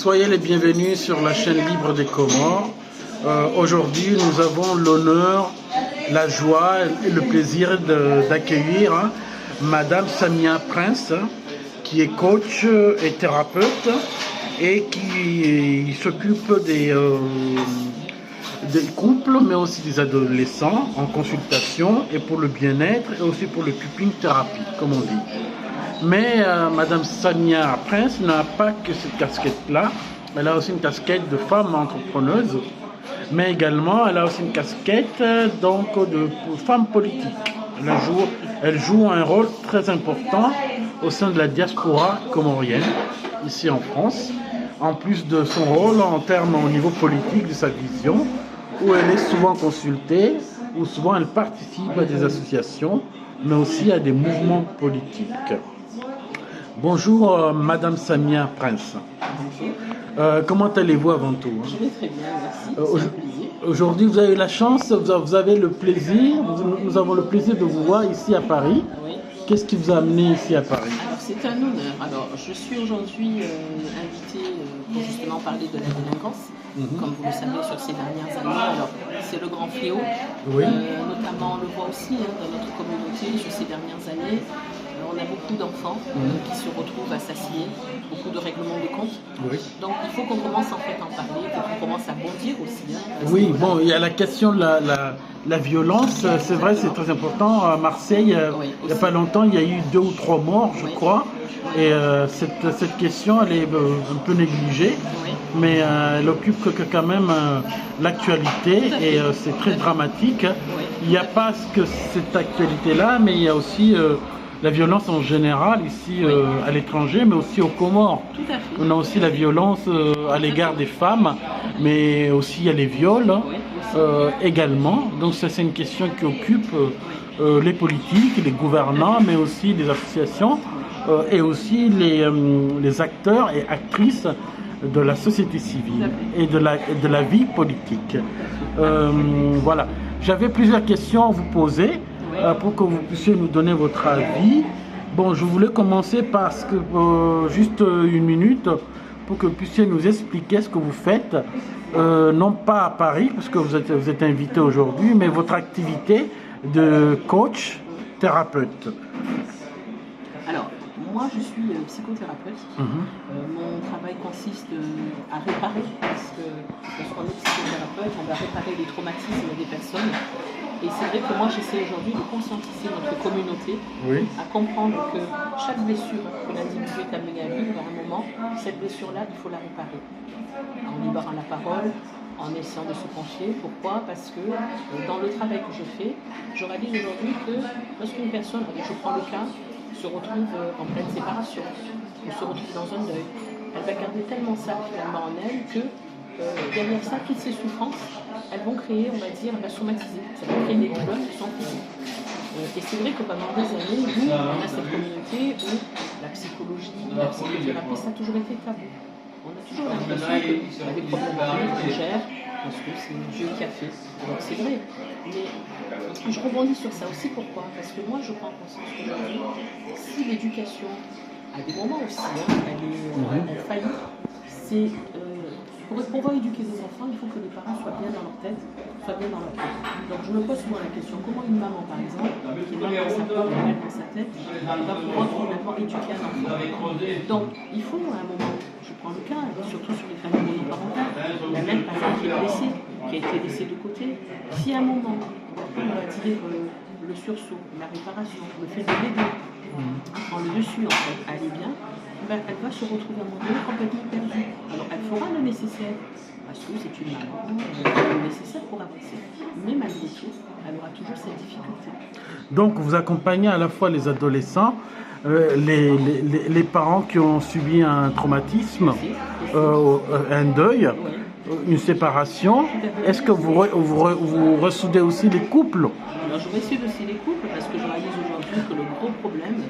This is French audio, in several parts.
Soyez les bienvenus sur la chaîne Libre des Comores. Aujourd'hui, nous avons l'honneur, la joie et le plaisir d'accueillir Madame Samia Prince, qui est coach et thérapeute et qui s'occupe des couples, mais aussi des adolescents en consultation et pour le bien-être et aussi pour le coping thérapie, comme on dit. Mais Madame Samia Prince n'a pas que cette casquette-là. Elle a aussi une casquette de femme entrepreneuse, mais également elle a aussi une casquette de femme politique. Elle joue un rôle très important au sein de la diaspora comorienne, ici en France, en plus de son rôle en termes au niveau politique de sa vision, où elle est souvent consultée, où souvent elle participe à des associations, mais aussi à des mouvements politiques. Bonjour Madame Samia Prince. Comment allez-vous avant tout? Je vais très bien, merci. Aujourd'hui, vous avez la chance, vous avez le plaisir, nous avons le plaisir de vous voir ici à Paris. Oui. Qu'est-ce qui vous a amené ici à Paris? Alors, c'est un honneur. Alors, je suis aujourd'hui invitée pour justement parler de la délinquance. Comme vous le savez, sur ces dernières années, alors c'est le grand fléau. Oui. Notamment, on le voit aussi dans notre communauté sur ces dernières années. On a beaucoup d'enfants qui se retrouvent assassinés, beaucoup de règlements de compte. Oui. Donc il faut qu'on commence en fait à en parler, qu'on commence à bondir aussi. Oui, bon, il y a la question de la violence, c'est vrai, c'est très important. À Marseille, il n'y a pas longtemps, il y a eu 2 ou 3 morts, je crois. Et cette question, elle est un peu négligée, mais elle occupe quand même l'actualité et c'est très dramatique. Il n'y a pas que cette actualité-là, mais il y a aussi la violence en général ici à l'étranger, mais aussi aux Comores. Tout à fait. On a aussi la violence à l'égard des femmes, mais aussi il y a les viols également. Donc ça, c'est une question qui occupe les politiques, les gouvernants, mais aussi les associations et aussi les acteurs et actrices de la société civile et de la vie politique. Voilà. J'avais plusieurs questions à vous poser. Pour que vous puissiez nous donner votre avis. Bon, je voulais commencer parce que juste une minute pour que vous puissiez nous expliquer ce que vous faites, non pas à Paris, parce que vous êtes invité aujourd'hui, mais votre activité de coach thérapeute. Alors, moi je suis psychothérapeute. Mon travail consiste à réparer, parce que lorsqu'on est psychothérapeute, on va réparer les traumatismes des personnes. Et c'est vrai que moi j'essaie aujourd'hui de conscientiser notre communauté à comprendre que chaque blessure que l'individu est amené à vivre à un moment, cette blessure-là, il faut la réparer. En libérant la parole, en essayant de se confier. Pourquoi? Parce que dans le travail que je fais, je réalise aujourd'hui que lorsqu'une personne, je prends le cas, se retrouve en pleine séparation, ou se retrouve dans un deuil, elle va garder tellement ça finalement en elle que derrière ça, toutes ces souffrances, elles vont créer, on va dire, la somatiser. Ça va créer des douleurs qui sont physiques. Et c'est vrai que pendant des années, nous, on a cette communauté où la psychologie, la psychothérapie, ça a toujours été tabou. On a toujours l'impression que les problèmes qu'on gère, parce que c'est Dieu qui a fait. Donc c'est vrai. Mais je rebondis sur ça aussi. Pourquoi? Parce que moi, je prends conscience qu'aujourd'hui, si l'éducation, à des moments aussi, elle faillit, c'est... Pour pouvoir éduquer des enfants, il faut que les parents soient bien dans leur tête, soient bien dans leur tête. Donc je me pose souvent la question, comment une maman par exemple, qui est mal dans sa tête, dans sa tête, va pouvoir finalement éduquer un enfant. Donc il faut à un moment, je prends le cas, surtout sur les familles monoparentales, la mère par exemple qui est blessée, qui a été laissée de côté, si à un moment, on va dire le sursaut, la réparation, le fait de l'aider, prend le dessus en fait, aller bien, ben, elle va se retrouver à un moment donné complètement perdue. Alors elle fera le nécessaire, parce que c'est une maman, elle fera le nécessaire pour avancer. Mais malgré tout, elle aura toujours cette difficulté. Donc vous accompagnez à la fois les adolescents, les parents qui ont subi un traumatisme, un deuil, une séparation. Est-ce que vous ressoudez aussi les couples? Alors je ressoudé aussi les couples parce que je réalise aujourd'hui que le gros problème,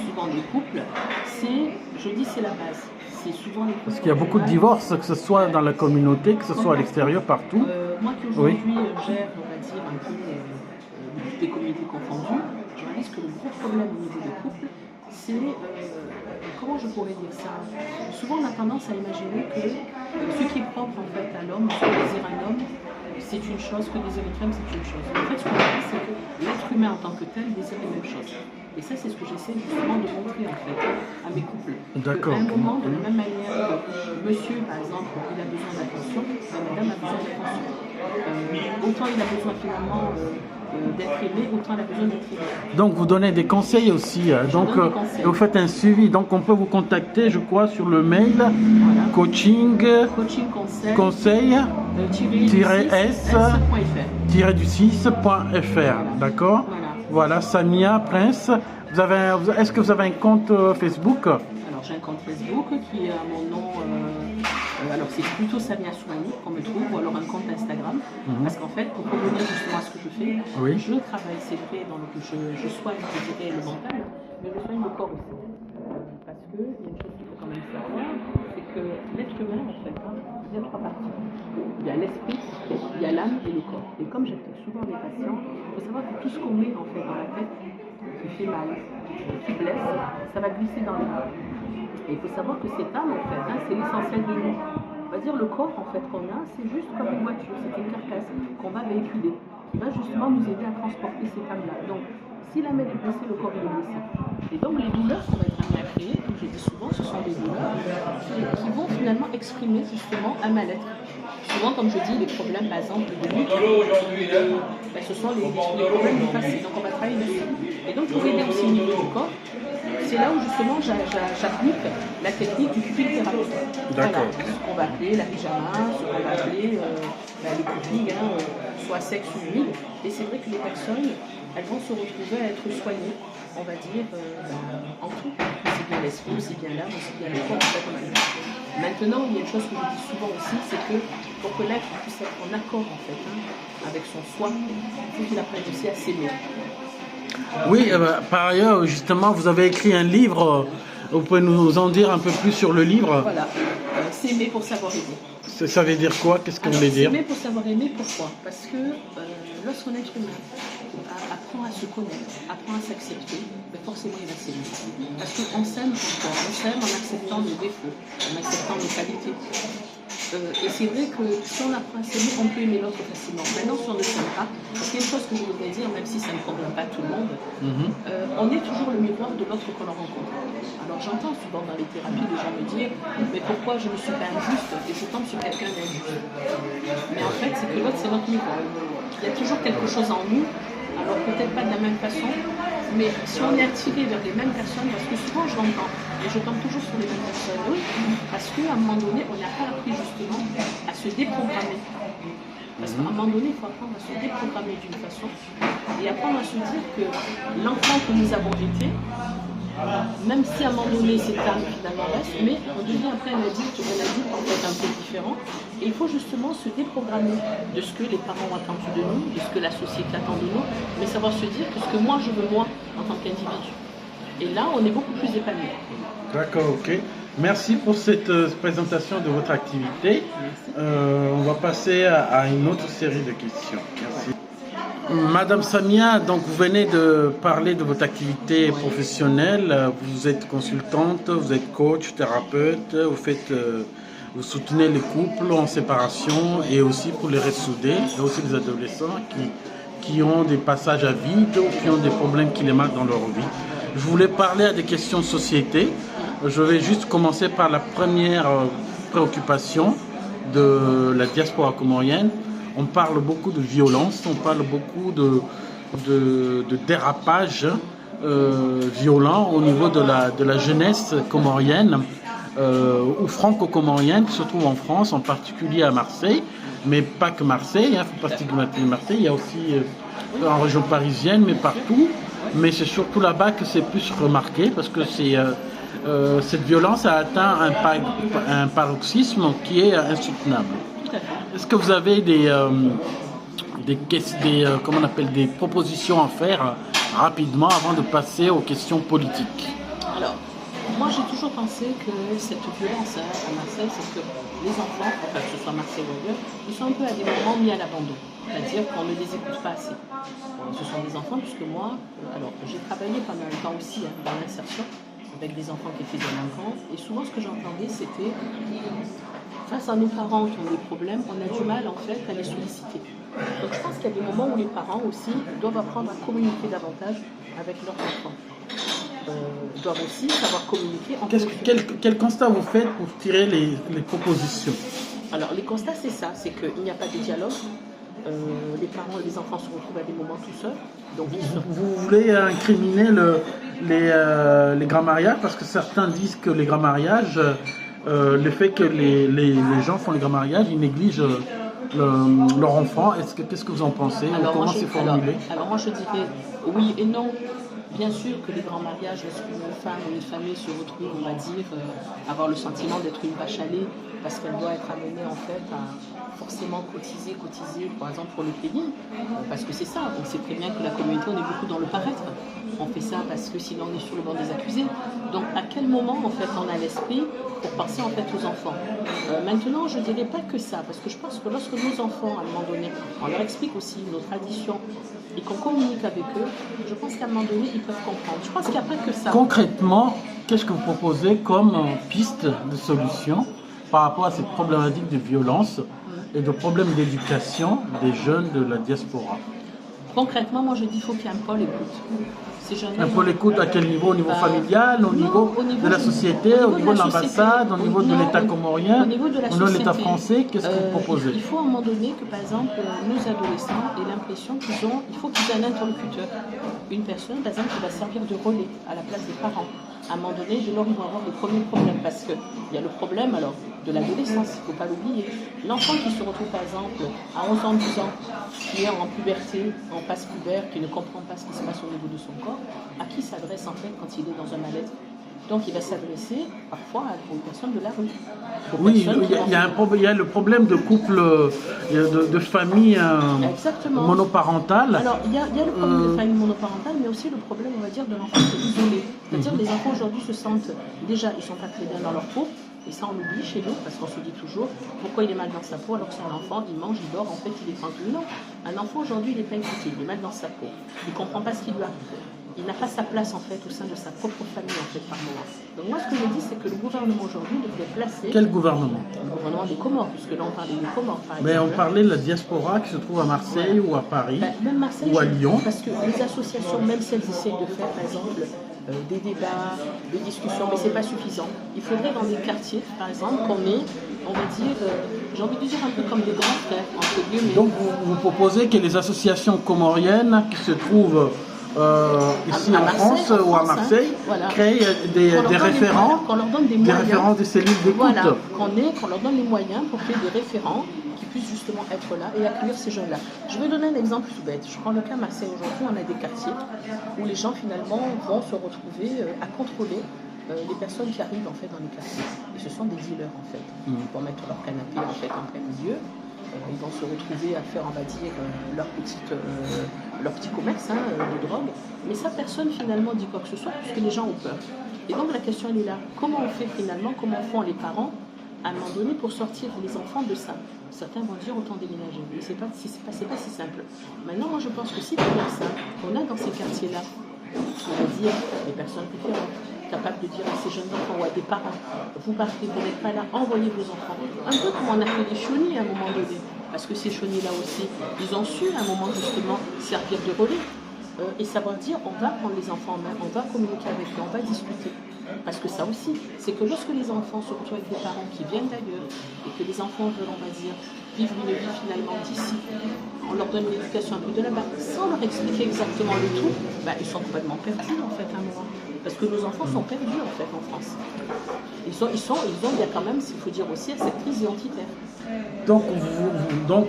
souvent des couples, c'est la base. C'est souvent les couples. Parce qu'il y a beaucoup de divorces, que ce soit dans la communauté, que ce soit à l'extérieur, partout. Moi qui aujourd'hui gère, on va dire, un peu des communautés confondues, je réalise que le gros problème au niveau des couples, c'est, comment je pourrais dire ça? Souvent on a tendance à imaginer que ce qui est propre en fait à l'homme, ce que désire un homme, c'est une chose, que désire une femme, c'est une chose. En fait, ce qu'on dit, c'est que l'être humain en tant que tel désire les mêmes choses. Et ça, c'est ce que j'essaie justement de montrer en fait à mes couples. D'accord. À un moment, de la même manière que monsieur, par exemple, il a besoin d'attention, madame a besoin d'attention. Autant il a besoin finalement d'être aimé, autant elle a besoin d'être aimée. Donc vous donnez des conseils aussi. Donc donne des conseils. vous faites un suivi. Donc on peut vous contacter, je crois, sur le mail Voilà. coaching Coaching conseil, conseil s.fr. D'accord. Voilà, Samia Prince. Est-ce que vous avez un compte Facebook? Alors j'ai un compte Facebook qui a mon nom, alors c'est plutôt Samia Soumani qu'on me trouve, ou alors un compte Instagram, parce qu'en fait, pour revenir justement à ce que je fais, Oui. je travaille, c'est vrai, dans je soigne, je dirais, le mental, mais je soigne le corps aussi. Parce qu'il y a une chose qu'il faut quand même savoir, c'est que l'être humain, en fait, il y a trois parties. Il y a l'esprit, il y a l'âme et le corps. Et comme j'explique souvent à mes patients, il faut savoir que tout ce qu'on met en fait dans la tête, qui fait mal, qui blesse, ça va glisser dans le corps. Et il faut savoir que cette âme, en fait, c'est l'essentiel de nous. On va dire le corps, en fait, qu'on a, c'est juste comme une voiture, c'est une carcasse qu'on va véhiculer, qui va justement nous aider à transporter cette âme-là. Donc, si l'âme est blessée, le corps est blessé. Et donc, les douleurs qu'on va être amené à créer, comme je dis souvent, ce sont des douleurs qui vont finalement exprimer justement un mal-être. Souvent, comme je dis, les problèmes, par exemple, de lutte, ce sont les problèmes du passé. Donc, on va travailler dessus. Et donc, pour aider aussi au niveau du corps, c'est là où justement j'applique la technique du cupping thérapeute. D'accord. Voilà, ce qu'on va appeler la pyjama, ce qu'on va appeler le cupping, soit sexe ou humide. Et c'est vrai que les personnes, elles vont se retrouver à être soignées, on va dire, en tout. C'est bien l'esprit, c'est bien l'âme, c'est bien le corps, en fait, on a dit. Maintenant, il y a une chose que je dis souvent aussi, c'est que pour que l'être puisse être en accord en fait, avec son soi, il faut qu'il apprenne aussi à s'aimer. Oui, par ailleurs, justement, vous avez écrit un livre. Vous pouvez nous en dire un peu plus sur le livre? Voilà, s'aimer pour savoir aimer. Ça veut dire quoi? Qu'est-ce que vous voulez dire? S'aimer pour savoir aimer, pourquoi? Parce que lorsqu'un être humain apprend à se connaître, apprend à s'accepter, forcément il va s'aimer. Parce qu'on s'aime pourquoi? On s'aime en acceptant nos défauts, en acceptant nos qualités. Et c'est vrai que si on apprend à s'aimer, on peut aimer l'autre facilement. Maintenant, si on ne s'aime pas, parce qu'il y a une chose que je voudrais dire, même si ça ne convient pas tout le monde, on est toujours le miroir de l'autre que l'on rencontre. Alors j'entends souvent dans les thérapies des gens me dire mais pourquoi je ne suis pas injuste et je tombe sur quelqu'un d'injuste. Mais en fait, c'est que l'autre, c'est notre miroir. Il y a toujours quelque chose en nous, alors peut-être pas de la même façon, mais si on est attiré vers les mêmes personnes, parce que souvent je l'entends, et je tombe toujours sur les mêmes personnes, oui, parce qu'à un moment donné, on n'a pas appris justement à se déprogrammer. Parce qu'à un moment donné, il faut apprendre à se déprogrammer d'une façon, et apprendre à se dire que l'enfant que nous avons été, même si à un moment donné cette âme finalement reste, mais on devient après un adulte en fait un peu différent. Et il faut justement se déprogrammer de ce que les parents ont attendu de nous, de ce que la société attend de nous, mais savoir se dire que ce que moi je veux moi en tant qu'individu. Et là, on est beaucoup plus épanoui. D'accord, ok. Merci pour cette présentation de votre activité. On va passer à une autre série de questions. Merci. Madame Samia, donc vous venez de parler de votre activité professionnelle. Vous êtes consultante, vous êtes coach, thérapeute, vous soutenez les couples en séparation et aussi pour les ressoudés et aussi les adolescents qui ont des passages à vide ou qui ont des problèmes qui les marquent dans leur vie. Je voulais parler à des questions de société. Je vais juste commencer par la première préoccupation de la diaspora comorienne. On parle beaucoup de violence, on parle beaucoup de dérapage violent au niveau de la jeunesse comorienne ou franco-comorienne qui se trouve en France, en particulier à Marseille, mais pas que Marseille, il ne faut pas stigmatiser Marseille, il y a aussi en région parisienne, mais partout. Mais c'est surtout là-bas que c'est plus remarqué parce que cette violence a atteint un paroxysme qui est insoutenable. Est-ce que vous avez des propositions à faire rapidement avant de passer aux questions politiques? Alors, Moi, j'ai toujours pensé que cette violence à Marseille, c'est que les enfants, enfin que ce soit Marseille ou ailleurs, ils sont un peu à des moments mis à l'abandon. C'est-à-dire qu'on ne les écoute pas assez. Ce sont des enfants, puisque moi, alors j'ai travaillé pendant un temps aussi dans l'insertion avec des enfants qui étaient délinquants. Et souvent, ce que j'entendais, c'était face à nos parents qui ont des problèmes, on a du mal en fait à les solliciter. Donc je pense qu'il y a des moments où les parents aussi doivent apprendre à communiquer davantage avec leurs enfants. Doivent aussi savoir communiquer. Quel constat vous faites pour tirer les propositions? Alors les constats c'est ça, c'est qu'il n'y a pas de dialogue. Les parents et les enfants se retrouvent à des moments tout seuls. Donc, vous voulez incriminer les grands mariages parce que certains disent que les grands mariages, le fait que les gens font les grands mariages, ils négligent leur enfant. Qu'est-ce que vous en pensez? Comment c'est formulé? Alors moi je dirais oui et non. Bien sûr que les grands mariages, lorsqu'une femme ou une famille se retrouve, on va dire, avoir le sentiment d'être une vache à lait, parce qu'elle doit être amenée en fait à forcément cotiser, par exemple pour le payer, parce que c'est ça, on sait très bien que la communauté, on est beaucoup dans le paraître. On fait ça parce que sinon on est sur le banc des accusés. Donc à quel moment en fait on a l'esprit pour penser en fait aux enfants? Maintenant je dirais pas que ça, parce que je pense que lorsque nos enfants, à un moment donné, on leur explique aussi nos traditions et qu'on communique avec eux, je pense qu'à un moment donné ils peuvent comprendre. Je pense qu'il n'y a pas que ça. Concrètement, qu'est-ce que vous proposez comme piste de solution par rapport à cette problématique de violence et de problèmes d'éducation des jeunes de la diaspora? Concrètement, moi je dis qu'il faut qu'il y ait un pôle écoute. Un pôle écoute à quel niveau? Au niveau familial, au niveau de la société, au niveau de l'ambassade, au niveau de l'État comorien, au niveau de l'État français? Qu'est-ce que vous proposez? Il faut à un moment donné que par exemple nos adolescents aient l'impression il faut qu'ils aient un interlocuteur. Une personne par exemple qui va servir de relais à la place des parents. À un moment donné, de leur ils vont avoir les premiers problèmes parce qu'il y a le problème alors de l'adolescence, il ne faut pas l'oublier. L'enfant qui se retrouve par exemple à 11 ans, 12 ans, qui est en puberté, en passe pubère, qui ne comprend pas ce qui se passe au niveau de son corps, à qui s'adresse en fait quand il est dans un mal-être? Donc il va s'adresser parfois aux personnes de la rue. Oui, il y a le problème de couple, de famille monoparentale. Alors il y a le problème de famille monoparentale, mais aussi le problème, on va dire, de l'enfant qui est isolé. C'est-à-dire que les enfants aujourd'hui se sentent, déjà ils sont pas très bien dans leur peau, et ça on l'oublie chez nous, parce qu'on se dit toujours, pourquoi il est mal dans sa peau alors que c'est un enfant, il mange, il dort, en fait il est tranquille. Non, un enfant aujourd'hui il n'est pas écouté, il est mal dans sa peau, il ne comprend pas ce qui lui arrive. Il n'a pas sa place en fait au sein de sa propre famille en fait par moment. Donc moi ce que je dis c'est que le gouvernement aujourd'hui devrait placer... Quel gouvernement? Le gouvernement des Comores, puisque là on parlait des Comores par exemple. Mais on parlait de la diaspora qui se trouve à Marseille ou à Paris même Marseille, ou à Lyon. Parce que les associations, même celles essayent de faire par exemple des débats, des discussions, mais c'est pas suffisant. Il faudrait dans des quartiers par exemple qu'on ait, on va dire, j'ai envie de dire un peu comme des grands frères entre guillemets. Donc vous proposez que les associations comoriennes qui se trouvent ici en France ou à Marseille, voilà, créer des référents, qu'on leur donne des référents des cellules d'écoute. Voilà, qu'on leur donne les moyens pour qu'il y ait des référents qui puissent justement être là et accueillir ces jeunes-là. Je vais donner un exemple tout bête. Je prends le cas Marseille aujourd'hui, on a des quartiers où les gens finalement vont se retrouver à contrôler les personnes qui arrivent en fait dans les quartiers. Et ce sont des dealers en fait, pour mettre leur canapé en fait en plein milieu. Ils vont se retrouver à faire, on va dire, leur petit commerce de drogue. Mais ça, personne finalement dit quoi que ce soit, puisque les gens ont peur. Et donc la question, elle est là. Comment on fait finalement, comment font les parents, à un moment donné, pour sortir les enfants de ça? Certains vont dire autant déménager. Mais c'est pas si simple. Maintenant, moi, je pense que si derrière ça, on a dans ces quartiers-là, on va dire, des personnes préférentes, capables de dire à ces jeunes enfants ou à des parents, vous partez, vous n'êtes pas là, envoyez vos enfants. Un peu comme on a fait des chenilles à un moment donné, parce que ces chenilles-là aussi, ils ont su à un moment justement servir de relais et savoir dire on va prendre les enfants en main, on va communiquer avec eux, on va discuter. Parce que ça aussi, c'est que lorsque les enfants se retrouvent avec des parents qui viennent d'ailleurs et que les enfants veulent, on va dire, vivre une vie finalement d'ici, on leur donne une éducation un peu de là-bas, sans leur expliquer exactement le tout, ils sont complètement perdus en fait à un moment. Parce que nos enfants sont perdus en fait en France. Il y a quand même, s'il faut dire aussi, cette crise identitaire. Donc,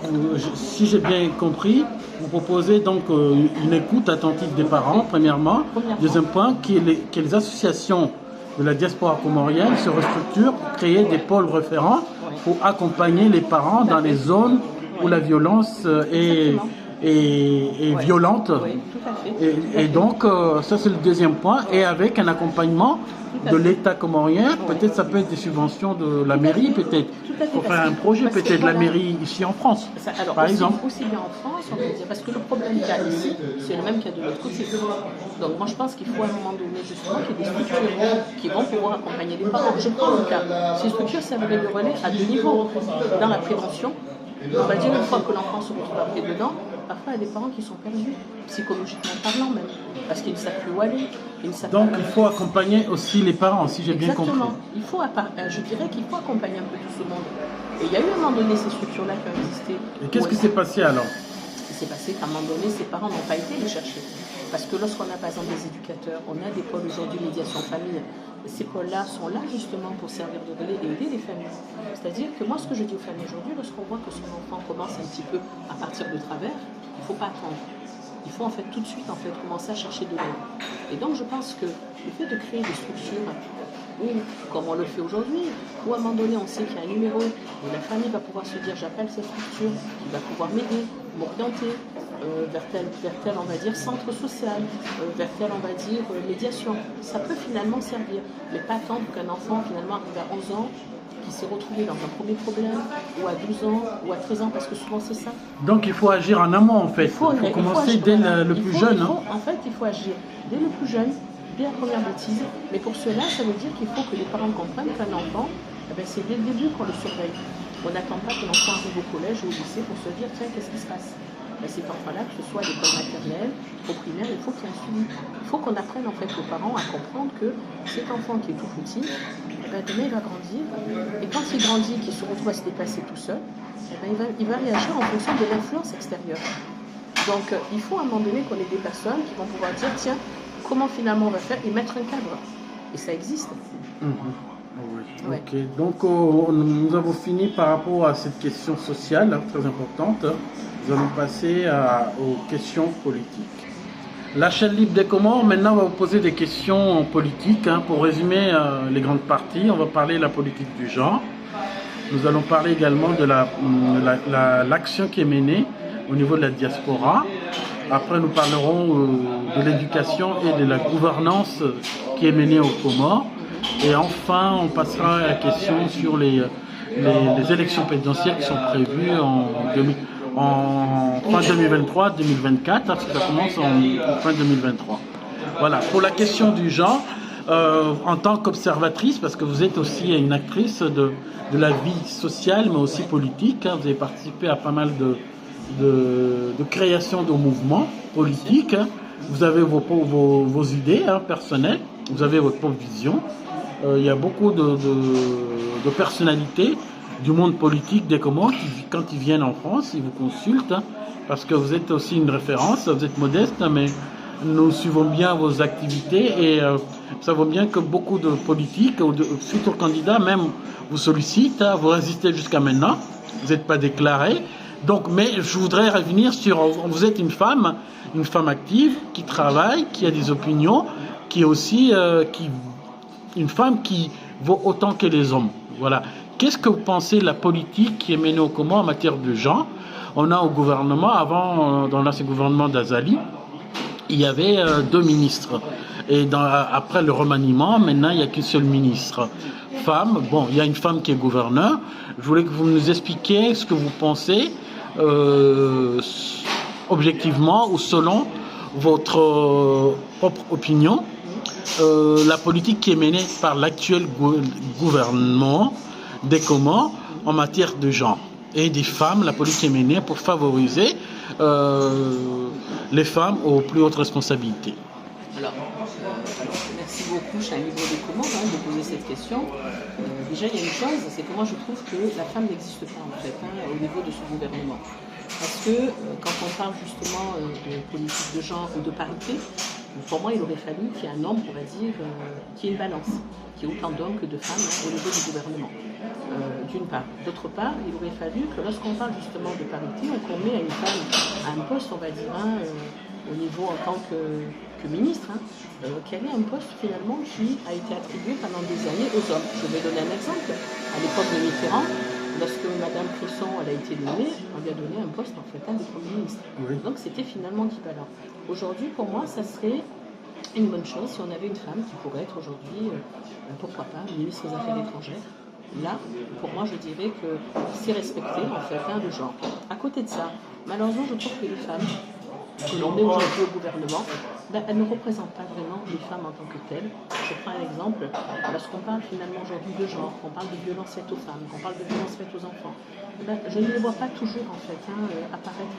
si j'ai bien compris, vous proposez donc une écoute attentive des parents, premièrement. Deuxième point, que les associations de la diaspora comorienne se restructurent pour créer des pôles référents pour accompagner les parents dans les zones où la violence est violente. Oui, tout à fait. Et donc, ça c'est le deuxième point, et avec un accompagnement de l'État comorien, peut-être ça peut être des subventions de la mairie, peut-être, pour faire un projet, peut-être la mairie ici en France, par exemple. Aussi bien en France, on va dire, parce que le problème qu'il y a ici, c'est le même qu'il y a de l'autre côté. Donc moi je pense qu'il faut à un moment donné justement qu'il y ait des structures qui vont pouvoir accompagner les parents. Je prends le cas, ces structures serviraient de relais à deux niveaux. Dans la prévention, on va dire une fois que l'enfant se retrouve après dedans, parfois il y a des parents qui sont perdus, psychologiquement parlant même, parce qu'ils ne savent plus où aller. Donc il faut accompagner aussi les parents, si j'ai bien compris. Exactement. Je dirais qu'il faut accompagner un peu tout ce monde. Et il y a eu à un moment donné ces structures-là qui ont existé. Et qu'est-ce qui s'est passé alors? Ce qui s'est passé qu'à un moment donné, ces parents n'ont pas été les chercher. Parce que lorsqu'on a par exemple des éducateurs, on a des pôles aujourd'hui médiation famille, ces pôles-là sont là justement pour servir de relais et aider les familles. C'est-à-dire que moi ce que je dis aux familles aujourd'hui, lorsqu'on voit que son enfant commence un petit peu à partir de travers, il ne faut pas attendre. Il faut en fait tout de suite commencer à chercher de l'aide. Et donc je pense que le fait de créer des structures où, comme on le fait aujourd'hui, où à un moment donné on sait qu'il y a un numéro, et la famille va pouvoir se dire j'appelle cette structure, qui va pouvoir m'aider, m'orienter vers tel, on va dire, centre social, vers tel, on va dire, médiation. Ça peut finalement servir, mais pas attendre qu'un enfant finalement arrive à 11 ans, qui s'est retrouvé dans un premier problème, ou à 12 ans, ou à 13 ans, parce que souvent c'est ça. Donc il faut agir en amont en fait, il faut commencer dès le plus jeune. En fait, il faut agir dès le plus jeune, dès la première bêtise, mais pour cela, ça veut dire qu'il faut que les parents comprennent qu'un enfant, c'est dès le début qu'on le surveille. On n'attend pas que l'enfant arrive au collège ou au lycée pour se dire, tiens, qu'est-ce qui se passe? Cet enfant-là, que ce soit à l'école maternelle, au primaire, il faut qu'il y ait un suivi. Il faut qu'on apprenne en fait aux parents à comprendre que cet enfant qui est tout petit, demain il va grandir, et quand il grandit, qu'il se retrouve à se déplacer tout seul, il va réagir en fonction de l'influence extérieure. Donc il faut à un moment donné qu'on ait des personnes qui vont pouvoir dire, tiens, comment finalement on va faire, et mettre un cadre. Et ça existe. Oui. Ouais. Ok, donc nous avons fini par rapport à cette question sociale très importante. Nous allons passer aux questions politiques. La chaîne libre des Comores, maintenant, va vous poser des questions politiques. Pour résumer les grandes parties, on va parler de la politique du genre. Nous allons parler également de l'action qui est menée au niveau de la diaspora. Après, nous parlerons de l'éducation et de la gouvernance qui est menée aux Comores. Et enfin, on passera à la question sur les élections présidentielles qui sont prévues en fin 2023-2024, parce que ça commence en fin 2023. Voilà, pour la question du genre, en tant qu'observatrice, parce que vous êtes aussi une actrice de la vie sociale, mais aussi politique, vous avez participé à pas mal de création de mouvements politiques, vous avez vos idées personnelles, vous avez votre propre vision. Il y a beaucoup de personnalités du monde politique des Comores qui, quand ils viennent en France, ils vous consultent, parce que vous êtes aussi une référence, vous êtes modeste, mais nous suivons bien vos activités et nous savons bien que beaucoup de politiques, ou de futurs candidats même, vous sollicitent, vous résistez jusqu'à maintenant, vous n'êtes pas déclaré. Donc, mais je voudrais revenir sur, vous êtes une femme active, qui travaille, qui a des opinions, qui est aussi une femme qui vaut autant que les hommes. Voilà. Qu'est-ce que vous pensez de la politique qui est menée au Comores en matière de genre? On a au gouvernement, avant, dans l'ancien gouvernement d'Azali, il y avait 2 ministres. Et après le remaniement, maintenant, il n'y a qu'une seule ministre. Femme, bon, il y a une femme qui est gouverneure. Je voulais que vous nous expliquiez ce que vous pensez, objectivement ou selon votre propre opinion, la politique qui est menée par l'actuel gouvernement des Comores en matière de genre et des femmes, la politique qui est menée pour favoriser les femmes aux plus hautes responsabilités. Alors, merci beaucoup, cher Libre des Comores, de poser cette question. Déjà, il y a une chose, c'est que moi je trouve que la femme n'existe pas en fait au niveau de ce gouvernement. Parce que quand on parle justement de politique de genre ou de parité, pour moi il aurait fallu qu'il y ait un nombre, on va dire, qui ait une balance, qu'il y ait autant d'hommes que de femmes au niveau du gouvernement. D'une part. D'autre part, il aurait fallu que lorsqu'on parle justement de parité, qu'on met à une femme à un poste, on va dire, au niveau en tant que ministre, qu'elle ait un poste finalement qui a été attribué pendant des années aux hommes. Je vais donner un exemple. À l'époque de Mitterrand, lorsque Mme Cresson elle a été nommée, on lui a donné un poste en fait de Premier ministre. Oui. Donc c'était finalement équivalent. Aujourd'hui, pour moi, ça serait une bonne chose si on avait une femme qui pourrait être aujourd'hui, pourquoi pas, ministre des Affaires étrangères. Là, pour moi, je dirais que c'est respecté, en fait, le genre. À côté de ça, malheureusement, je trouve que les femmes que l'on met aujourd'hui au gouvernement, elles ne représentent pas vraiment les femmes en tant que telles. Je prends un exemple, lorsqu'on parle finalement aujourd'hui de genre, qu'on parle de violence faite aux femmes, qu'on parle de violence faite aux enfants, je ne les vois pas toujours, en fait, apparaître,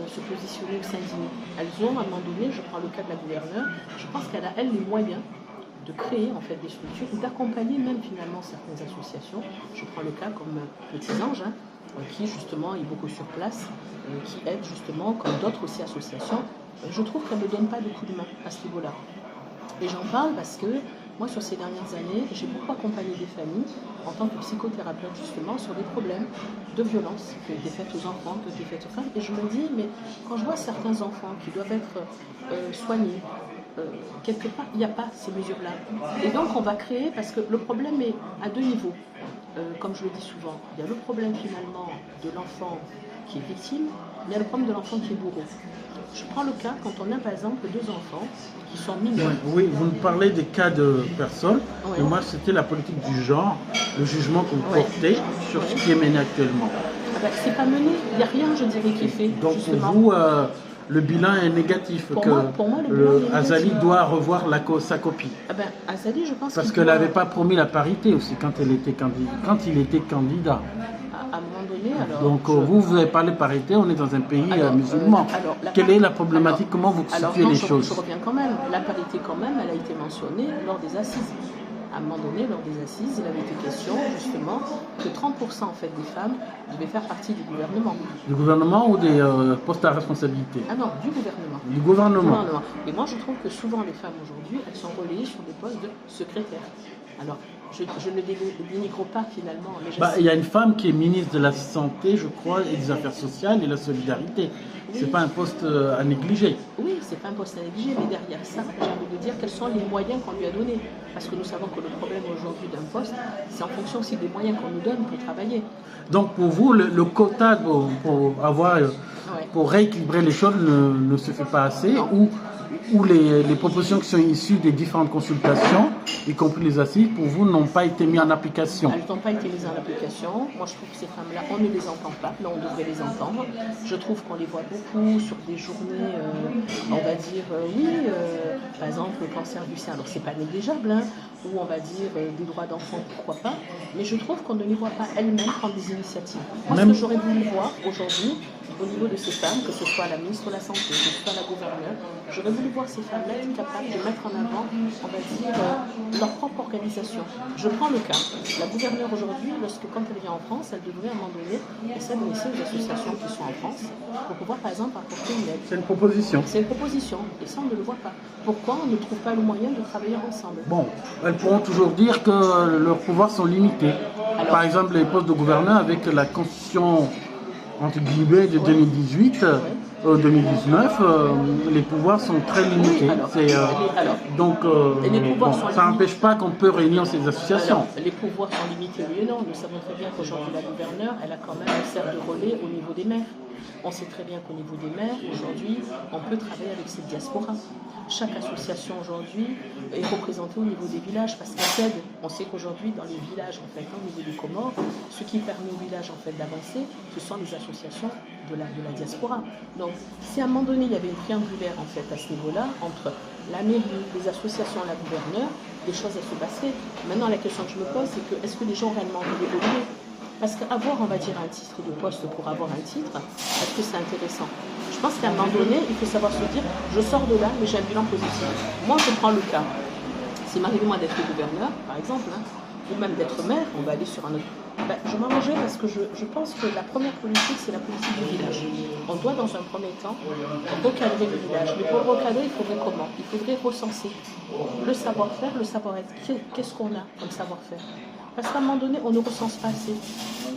se positionner ou s'indigner. Elles ont, à un moment donné, je prends le cas de la gouverneure, je pense qu'elle a, elle, les moyens de créer en fait des structures ou d'accompagner même finalement certaines associations. Je prends le cas comme Petits Anges, qui justement est beaucoup sur place, qui aide justement, comme d'autres aussi associations. Je trouve qu'elle ne donne pas de coup de main à ce niveau-là. Et j'en parle parce que moi, sur ces dernières années, j'ai beaucoup accompagné des familles en tant que psychothérapeute justement sur des problèmes de violence qui ont été faites aux enfants, qui ont été faites aux femmes. Et je me dis, mais quand je vois certains enfants qui doivent être soignés, quelque part, il n'y a pas ces mesures-là. Et donc, on va créer, parce que le problème est à deux niveaux. Comme je le dis souvent, il y a le problème finalement de l'enfant qui est victime, mais il y a le problème de l'enfant qui est bourreau. Je prends le cas quand on a par exemple deux enfants qui sont mineurs. Oui, vous nous parlez des cas de personnes, Oui. mais moi c'était la politique du genre, le jugement qu'on portait sur ce qui est mené actuellement. Ah ben, c'est pas mené, il n'y a rien, je dirais, qui est fait. Donc justement. pour vous, le bilan est négatif, pour moi, le bilan est Azali négatif. doit revoir sa copie. Ah ben, Azali, je pense Parce qu'il qu'elle doit- n'avait pas promis la parité aussi quand il était candidat. à un moment donné, alors... Donc vous avez parlé parité, on est dans un pays musulman. Quelle est la problématique? Comment vous situez les choses? Je reviens quand même. La parité quand même, elle a été mentionnée lors des assises. À un moment donné, lors des assises, il avait été question justement que 30% en fait des femmes devaient faire partie du gouvernement. Du gouvernement ou des postes à responsabilité? Ah non, du gouvernement. Du gouvernement. Et moi, je trouve que souvent les femmes aujourd'hui, elles sont relayées sur des postes de secrétaire. Alors, je ne dénigre pas finalement. Mais Il y a une femme qui est ministre de la Santé, je crois, et des Affaires sociales et de la Solidarité. Oui. C'est pas un poste à négliger. Oui, c'est pas un poste à négliger, mais derrière ça, j'ai envie de dire quels sont les moyens qu'on lui a donnés. Parce que nous savons que le problème aujourd'hui d'un poste, c'est en fonction aussi des moyens qu'on nous donne pour travailler. Donc pour vous, le quota pour rééquilibrer les choses ne se fait pas assez, ou les propositions qui sont issues des différentes consultations, y compris les assises, pour vous, n'ont pas été mises en application? Elles n'ont pas été mises en application. Moi, je trouve que ces femmes-là, on ne les entend pas. Là, on devrait les entendre. Je trouve qu'on les voit beaucoup sur des journées, on va dire, par exemple, le cancer du sein. Alors, c'est pas négligeable, ou on va dire des droits d'enfants, pourquoi pas. Mais je trouve qu'on ne les voit pas elles-mêmes prendre des initiatives. Moi, ce que j'aurais voulu voir aujourd'hui, au niveau de ces femmes, que ce soit la ministre de la Santé, que ce soit la gouverneure, j'aurais voulu voir ces femmes-là être capables de mettre en avant, on va dire, leur propre organisation. Je prends le cas. La gouverneure aujourd'hui, quand elle vient en France, elle devrait à un moment donné s'adresser aux associations qui sont en France pour pouvoir, par exemple, apporter une aide. C'est une proposition. C'est une proposition. Et ça, on ne le voit pas. Pourquoi on ne trouve pas le moyen de travailler ensemble? Bon, elles pourront toujours dire que leurs pouvoirs sont limités. Alors, par exemple, les postes de gouverneur avec la constitution entre guillemets de 2018, 2019, les pouvoirs sont très limités. Ça n'empêche pas qu'on peut réunir ces associations. Alors, les pouvoirs sont limités, oui et non. Nous savons très bien qu'aujourd'hui, la gouverneure, elle a quand même un cercle de relais au niveau des maires. On sait très bien qu'au niveau des maires, aujourd'hui, on peut travailler avec cette diaspora. Chaque association aujourd'hui est représentée au niveau des villages parce qu'elle aide. On sait qu'aujourd'hui, dans les villages, en fait, au niveau des Comores, ce qui permet aux villages en fait, d'avancer, ce sont les associations de la diaspora. Donc, si à un moment donné, il y avait une triangulaire en fait, à ce niveau-là, entre la mairie, les associations et la gouverneure, les choses elles se passeraient. Maintenant, la question que je me pose, c'est que est-ce que les gens ont réellement envie d'évoluer? Parce qu'avoir, on va dire, un titre de poste pour avoir un titre, est-ce que c'est intéressant? Je pense qu'à un moment donné, il faut savoir se dire, je sors de là, mais j'ai un bilan positif. Moi, je prends le cas. S'il m'arrive moi d'être gouverneur, par exemple, ou même d'être maire, on va aller sur un autre... je m'arrangerai parce que je pense que la première politique, c'est la politique du village. On doit, dans un premier temps, recadrer le village. Mais pour le recadrer, il faudrait comment? Il faudrait recenser le savoir-faire, le savoir-être. Qu'est-ce qu'on a comme savoir-faire? Parce qu'à un moment donné, on ne recense pas assez.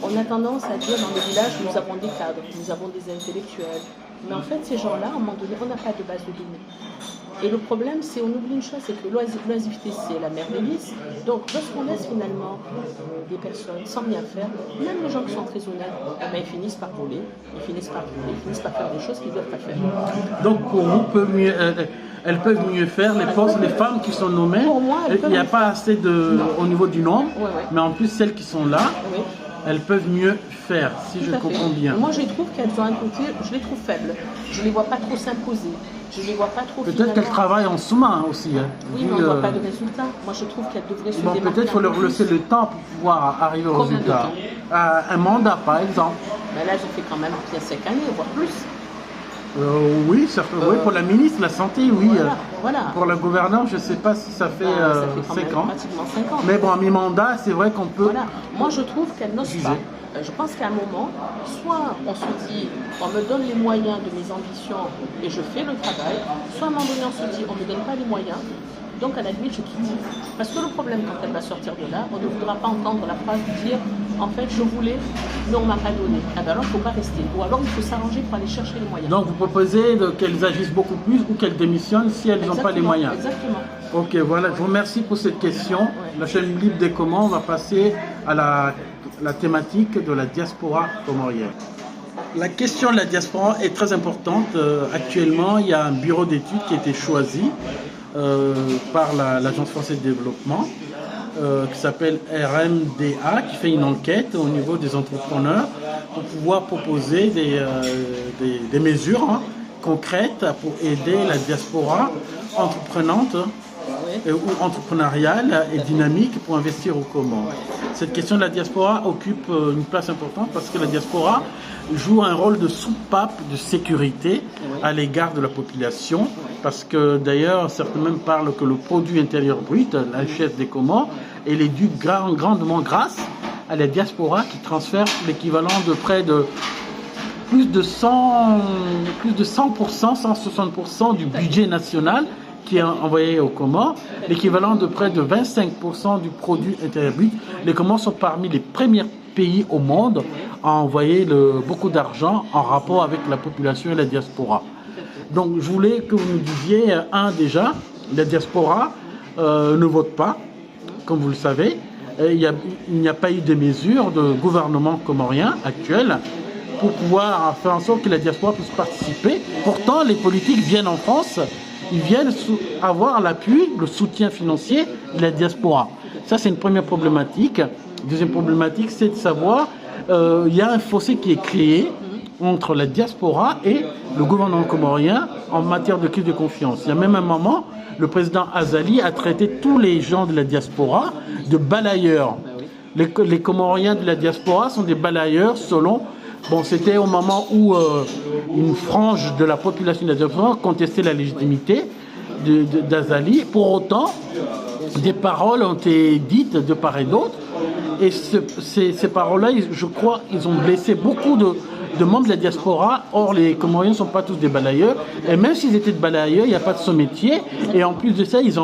On a tendance à dire dans les villages, nous avons des cadres, nous avons des intellectuels, Mais en fait, ces gens-là, à un moment donné, on n'a pas de base de données. Et le problème, c'est, on oublie une chose, c'est que l'oisiveté, c'est la mère des vices. Donc, lorsqu'on laisse finalement des personnes sans rien faire, même les gens qui sont très honnêtes, ils finissent par voler, ils finissent par faire des choses qu'ils ne doivent pas faire. Donc, pour vous, elles peuvent mieux faire, les femmes qui sont nommées. Pour moi, il n'y a pas assez au niveau du nombre, mais en plus, celles qui sont là, elles peuvent mieux faire, si je comprends bien. Moi, je trouve qu'elles ont un côté, je les trouve faibles. Je ne les vois pas trop s'imposer. Je ne les vois pas trop. Peut-être qu'elles travaillent en sous-main aussi. Hein. Oui, mais on ne voit pas de résultat. Moi, je trouve qu'elles devraient se démarquer. Peut-être qu'il faut leur laisser le temps pour pouvoir arriver au résultat. Un mandat, par exemple. Ben là, j'ai fait quand même 5 années, voire plus. Oui, pour la ministre de la Santé, oui. Voilà. Pour la gouverneure, je ne sais pas si ça fait 5 ans. Pratiquement 5 ans. Mais bon, à mi-mandat, c'est vrai qu'on peut... Voilà. Moi, je trouve qu'elle n'ose pas. Je pense qu'à un moment, soit on se dit, on me donne les moyens de mes ambitions et je fais le travail, soit à un moment donné, on se dit, on ne me donne pas les moyens, donc à la limite, je quitte. Parce que le problème, quand elle va sortir de là, on ne voudra pas entendre la phrase dire, en fait, je voulais, mais on ne m'a pas donné. Ah ben alors, il ne faut pas rester. Ou alors, il faut s'arranger pour aller chercher les moyens. Donc, vous proposez qu'elles agissent beaucoup plus ou qu'elles démissionnent si elles n'ont pas les moyens. Exactement. Ok, voilà, je vous remercie pour cette question. La chaîne Libre des Comores, on va passer à la thématique de la diaspora comorienne. La question de la diaspora est très importante. Actuellement, il y a un bureau d'études qui a été choisi par l'Agence française de développement qui s'appelle RMDA, qui fait une enquête au niveau des entrepreneurs pour pouvoir proposer des mesures concrètes pour aider la diaspora entreprenante ou entrepreneuriale et dynamique pour investir aux Comores. Cette question de la diaspora occupe une place importante parce que la diaspora joue un rôle de soupape de sécurité à l'égard de la population, parce que d'ailleurs certains même parlent que le produit intérieur brut, la richesse des Comores, elle est due grandement grâce à la diaspora qui transfère l'équivalent de près de plus de 100%, 160% du budget national qui est envoyé aux Comores, l'équivalent de près de 25% du produit intérieur brut. Les Comores sont parmi les premiers pays au monde à envoyer beaucoup d'argent en rapport avec la population et la diaspora. Donc je voulais que vous nous disiez, déjà, la diaspora ne vote pas, comme vous le savez. Il n'y a pas eu de mesures de gouvernement comorien actuel pour pouvoir faire en sorte que la diaspora puisse participer. Pourtant, les politiques viennent en France, ils viennent avoir l'appui, le soutien financier de la diaspora. Ça, c'est une première problématique. Deuxième problématique, c'est de savoir, il y a un fossé qui est créé entre la diaspora et le gouvernement comorien en matière de crise de confiance. Il y a même un moment, le président Azali a traité tous les gens de la diaspora de balayeurs. Les Comoriens de la diaspora sont des balayeurs selon... Bon, c'était au moment où une frange de la population de la diaspora contestait la légitimité d'Azali. Pour autant, des paroles ont été dites de part et d'autre. Et ces paroles-là, je crois, ils ont blessé beaucoup de membres de la diaspora. Or, les Comoriens ne sont pas tous des balayeurs. Et même s'ils étaient des balayeurs, il n'y a pas de ce métier. Et en plus de ça, ils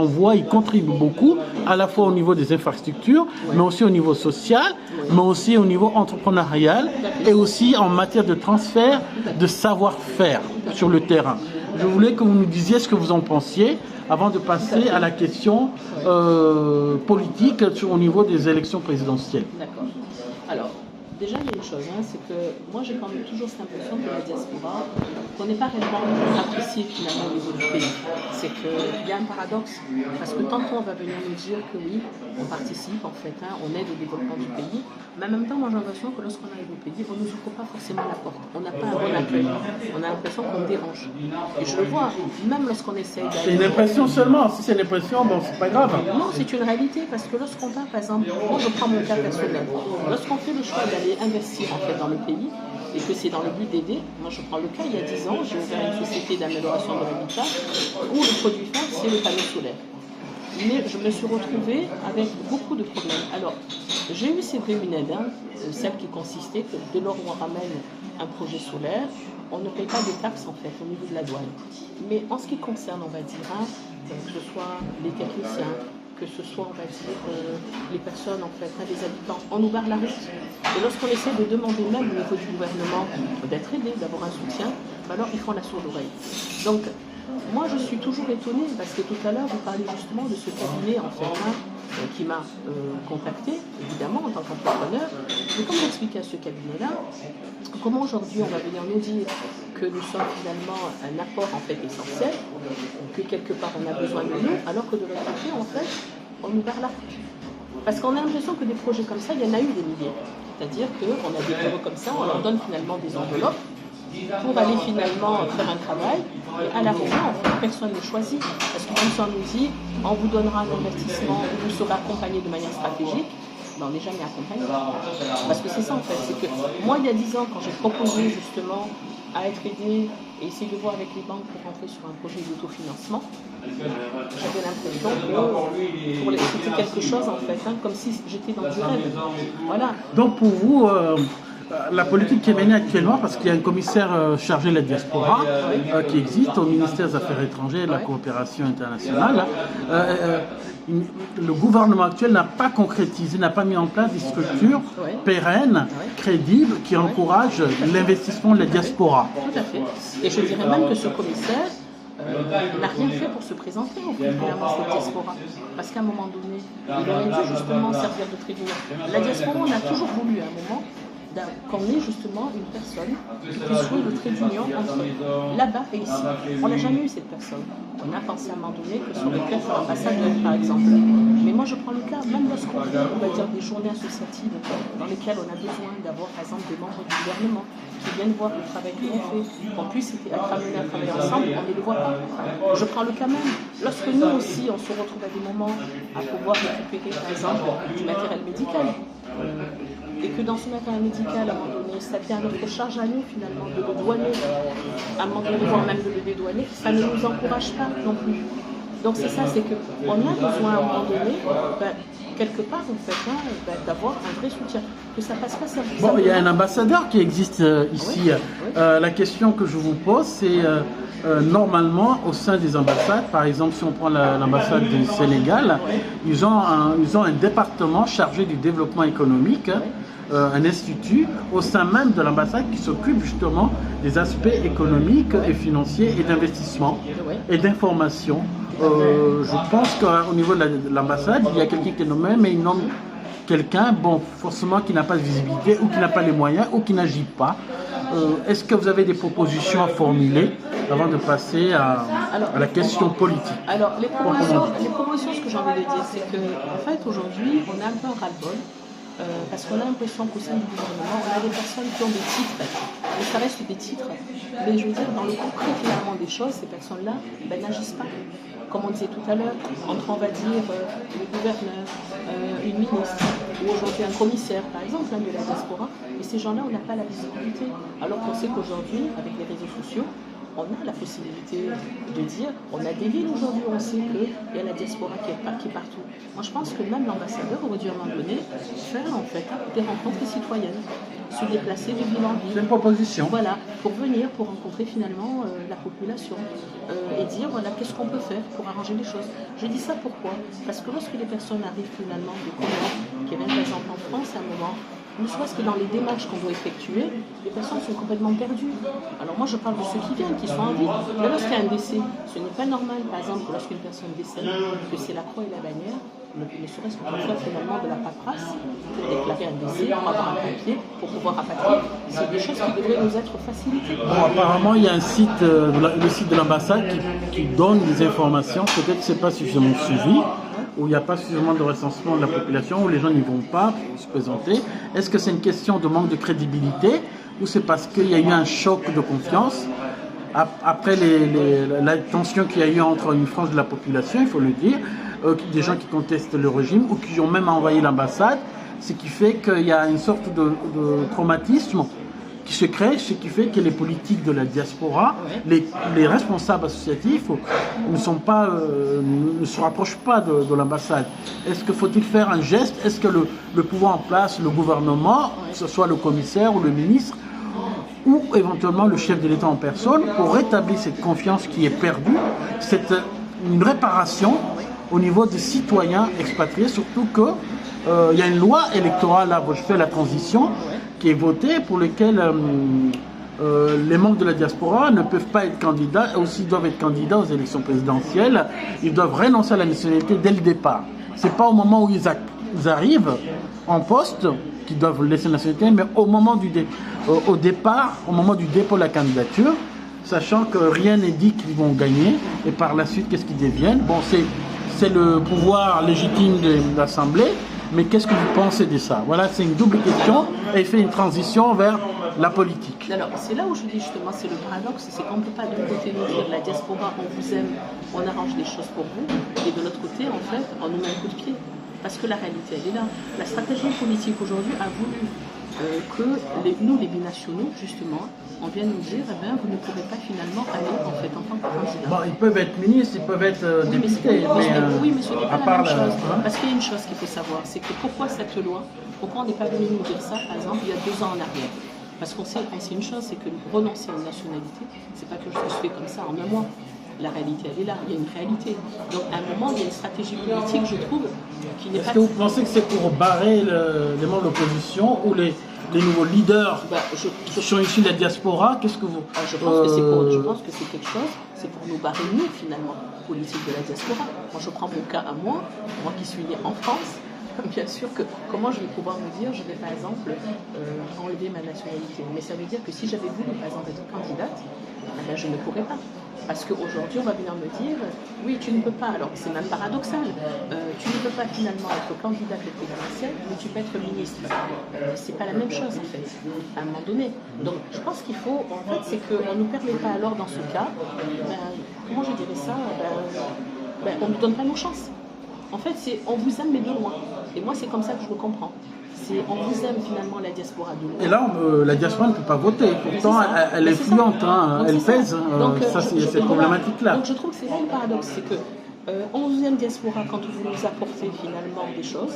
contribuent beaucoup, à la fois au niveau des infrastructures, mais aussi au niveau social, mais aussi au niveau entrepreneurial, et aussi en matière de transfert de savoir-faire sur le terrain. Je voulais que vous nous disiez ce que vous en pensiez avant de passer à la question politique au niveau des élections présidentielles. D'accord. Alors, déjà, il y a une chose, c'est que moi j'ai quand même toujours cette impression que la diaspora, qu'on n'est pas réellement apprécié finalement au niveau du pays. C'est qu'il y a un paradoxe, parce que tantôt on va venir nous dire que oui, on participe en fait, on aide au développement du pays, mais en même temps, moi j'ai l'impression que lorsqu'on arrive au pays, on ne nous ouvre pas forcément la porte. On n'a pas un bon accueil. On a l'impression qu'on dérange. Et je le vois, même lorsqu'on essaye d'aller... C'est une impression seulement. Si c'est une impression, bon, c'est pas grave. Non, c'est une réalité, parce que lorsqu'on va, par exemple, moi je prends mon cas personnel, lorsqu'on fait le choix d'aller investir en fait dans le pays, et que c'est dans le but d'aider, moi je prends le cas, il y a 10 ans, j'ai ouvert une société d'amélioration de l'habitat, où le produit phare, c'est le panneau solaire. Mais je me suis retrouvée avec beaucoup de problèmes. Alors, j'ai eu, c'est vrai, une aide, celle qui consistait que dès lors où on ramène un projet solaire, on ne paye pas de taxes en fait au niveau de la douane. Mais en ce qui concerne, on va dire, que ce soit les techniciens, que ce soit, on va dire, les personnes, en fait, les habitants, on nous barre la route. Et lorsqu'on essaie de demander même au niveau du gouvernement d'être aidé, d'avoir un soutien, alors ils font la sourde oreille. Donc, moi, je suis toujours étonnée parce que tout à l'heure, vous parlez justement de ce cabinet, en fait, qui m'a contacté, évidemment, en tant qu'entrepreneur. Mais comme j'expliquais à ce cabinet-là, comment aujourd'hui on va venir nous dire que nous sommes finalement un apport, en fait, essentiel, que quelque part on a besoin de nous, alors que de l'autre côté, en fait, on nous barre la route. Parce qu'on a l'impression que des projets comme ça, il y en a eu des milliers. C'est-à-dire qu'on a des bureaux comme ça, on leur donne finalement des enveloppes pour aller finalement faire un travail, et à l'arrivée, en fait, personne ne choisit. Parce que même si on nous dit, on vous donnera un investissement, vous serez accompagné de manière stratégique, ben, on n'est jamais accompagné. Parce que c'est ça en fait, c'est que moi il y a 10 ans, quand j'ai proposé justement à être aidé et essayer de voir avec les banques pour rentrer sur un projet d'autofinancement, j'avais l'impression que c'était quelque chose en fait, comme si j'étais dans du rêve. Voilà. Donc pour vous, la politique qui est menée actuellement, parce qu'il y a un commissaire chargé de la diaspora qui existe au ministère des Affaires étrangères et de la coopération internationale, le gouvernement actuel n'a pas concrétisé, n'a pas mis en place des structures pérennes, crédibles, qui encouragent l'investissement de la diaspora. Tout à fait. Et je dirais même que ce commissaire n'a rien fait pour se présenter au fait finalement cette diaspora. Parce qu'à un moment donné, il aurait dû justement servir de tribunal. La diaspora, on a toujours voulu à un moment qu'on ait justement une personne qui puisse jouer le trait d'union entre là-bas et ici. On n'a jamais eu cette personne. On a pensé à un moment donné que ça aurait pu être l'ambassadeur, par exemple. Mais moi, je prends le cas, même lorsqu'on fait, on va dire, des journées associatives dans lesquelles on a besoin d'avoir, par exemple, des membres du gouvernement qui viennent voir le travail que l'on fait, qu'on puisse être amenés à travailler ensemble, on ne les voit pas. Je prends le cas même. Lorsque nous aussi, on se retrouve à des moments à pouvoir récupérer, par exemple, du matériel médical, et que dans ce matériel médical, à un moment donné, ça vient à notre charge à nous, finalement, de le douaner, à un moment donné, voire même de le dédouaner, ça ne nous encourage pas non plus. Donc c'est ça, c'est qu'on a besoin à un moment donné, quelque part, en fait, d'avoir un vrai soutien. Que ça passe pas ça. Bon, il y a un ambassadeur qui existe ici. Oui, oui. La question que je vous pose, c'est normalement au sein des ambassades, par exemple, si on prend l'ambassade du Sénégal, oui. ils ont un département chargé du développement économique. Oui. Un institut au sein même de l'ambassade qui s'occupe justement des aspects économiques et financiers et d'investissement et d'information. Je pense qu'au niveau de l'ambassade, il y a quelqu'un qui est nommé, mais il nomme quelqu'un, bon, forcément qui n'a pas de visibilité ou qui n'a pas les moyens ou qui n'agit pas. Est-ce que vous avez des propositions à formuler avant de passer à la question politique? Alors, les propositions, ce que j'ai envie de dire, c'est qu'en fait, aujourd'hui, on a un peu un ras-le-bol. Parce qu'on a l'impression qu'au sein du gouvernement, on a des personnes qui ont des titres, mais ça reste des titres. Mais je veux dire, dans le concret finalement des choses, ces personnes-là n'agissent pas. Comme on disait tout à l'heure, entre, on va dire, le gouverneur, une ministre, ou aujourd'hui un commissaire, par exemple, de la diaspora, et ces gens-là, on n'a pas la visibilité. Alors qu'on sait qu'aujourd'hui, avec les réseaux sociaux, on a la possibilité de dire, on a des villes aujourd'hui où on sait qu'il y a la diaspora qui est partout. Moi je pense que même l'ambassadeur aurait dû à un moment donné faire en fait des rencontres citoyennes, se déplacer de ville en ville. C'est une proposition. Voilà, pour venir, pour rencontrer finalement la population et dire voilà qu'est-ce qu'on peut faire pour arranger les choses. Je dis ça pourquoi? Parce que lorsque les personnes arrivent finalement de Comores, qui viennent par exemple en France à un moment, ne serait-ce que dans les démarches qu'on doit effectuer, les personnes sont complètement perdues. Alors moi je parle de ceux qui viennent, qui sont en vie. Mais lorsqu'il y a un décès, ce n'est pas normal, par exemple, lorsqu'une personne décède, que c'est la croix et la bannière, ne serait-ce qu'on reçoit finalement de la paperasse pour déclarer un décès, pour avoir un papier, pour pouvoir rapatrier. C'est des choses qui devraient nous être facilitées. Bon, apparemment, il y a un site, le site de l'ambassade qui donne des informations, peut-être que ce n'est pas suffisamment suivi, où il n'y a pas suffisamment de recensement de la population, où les gens n'y vont pas pour se présenter. Est-ce que c'est une question de manque de crédibilité ou c'est parce qu'il y a eu un choc de confiance après la tension qu'il y a eu entre une frange de la population, il faut le dire, des gens qui contestent le régime ou qui ont même envahi l'ambassade, ce qui fait qu'il y a une sorte de traumatisme qui se crée, ce qui fait que les politiques de la diaspora, les responsables associatifs ne se rapprochent pas de l'ambassade. Est-ce qu'il faut-il faire un geste? Est-ce que le pouvoir en place, le gouvernement, que ce soit le commissaire ou le ministre, ou éventuellement le chef de l'État en personne, pour rétablir cette confiance qui est perdue, une réparation au niveau des citoyens expatriés, surtout que il y a une loi électorale, là, où je fais la transition, qui est votée, pour laquelle les membres de la diaspora ne peuvent pas être candidats, et aussi doivent être candidats aux élections présidentielles. Ils doivent renoncer à la nationalité dès le départ. C'est pas au moment où ils arrivent en poste qu'ils doivent laisser la nationalité, mais au moment au départ, au moment du dépôt de la candidature, sachant que rien n'est dit qu'ils vont gagner, et par la suite, qu'est-ce qu'ils deviennent? Bon, c'est le pouvoir légitime de l'Assemblée, mais qu'est-ce que vous pensez de ça? Voilà, c'est une double question, et il fait une transition vers la politique. Alors, c'est là où je dis justement, c'est le paradoxe, c'est qu'on ne peut pas d'un côté nous dire la diaspora, on vous aime, on arrange des choses pour vous, et de l'autre côté, en fait, on nous met un coup de pied. Parce que la réalité, elle est là. La stratégie politique aujourd'hui a voulu que nous, les binationaux, justement, on vient nous dire, eh ben, vous ne pourrez pas finalement aller en fait en tant que candidat. Bon, ils peuvent être ministres, ils peuvent être députés. Oui, mais ce n'est pas la même chose. Parce qu'il y a une chose qu'il faut savoir, c'est que pourquoi cette loi, pourquoi on n'est pas venu nous dire ça, par exemple, il y a 2 ans en arrière. Parce qu'on sait une chose, c'est que renoncer à une nationalité, c'est pas quelque chose qui se fait comme ça en un mois. La réalité, elle est là, il y a une réalité. Donc à un moment, il y a une stratégie politique, je trouve, qui n'est pas... Est-ce que vous pensez que c'est pour barrer les membres de l'opposition ou les nouveaux leaders qui sont issus de la diaspora? Qu'est-ce que vous... je pense que c'est quelque chose, c'est pour nous barrer, nous, finalement, politique de la diaspora. Moi, je prends mon cas à moi qui suis né en France. Bien sûr que, comment je vais pouvoir me dire, je vais par exemple enlever ma nationalité. Mais ça veut dire que si j'avais voulu par exemple être candidate, ben, je ne pourrais pas. Parce qu'aujourd'hui, on va venir me dire, oui, tu ne peux pas, alors c'est même paradoxal, tu ne peux pas finalement être candidate au présidentiel, mais tu peux être ministre. C'est pas la même chose en fait, à un moment donné. Donc je pense qu'il faut, en fait, c'est qu'on ne nous permet pas alors dans ce cas, comment je dirais ça, on ne nous donne pas nos chances. En fait, c'est on vous aime mais de loin. Et moi, c'est comme ça que je le comprends. C'est on vous aime finalement la diaspora de loin. Et là, la diaspora ne peut pas voter. Pourtant, elle est fluente, hein, elle pèse. Ça, c'est cette problématique-là. Donc je trouve que c'est là le paradoxe, c'est que on vous aime diaspora quand vous nous apportez finalement des choses.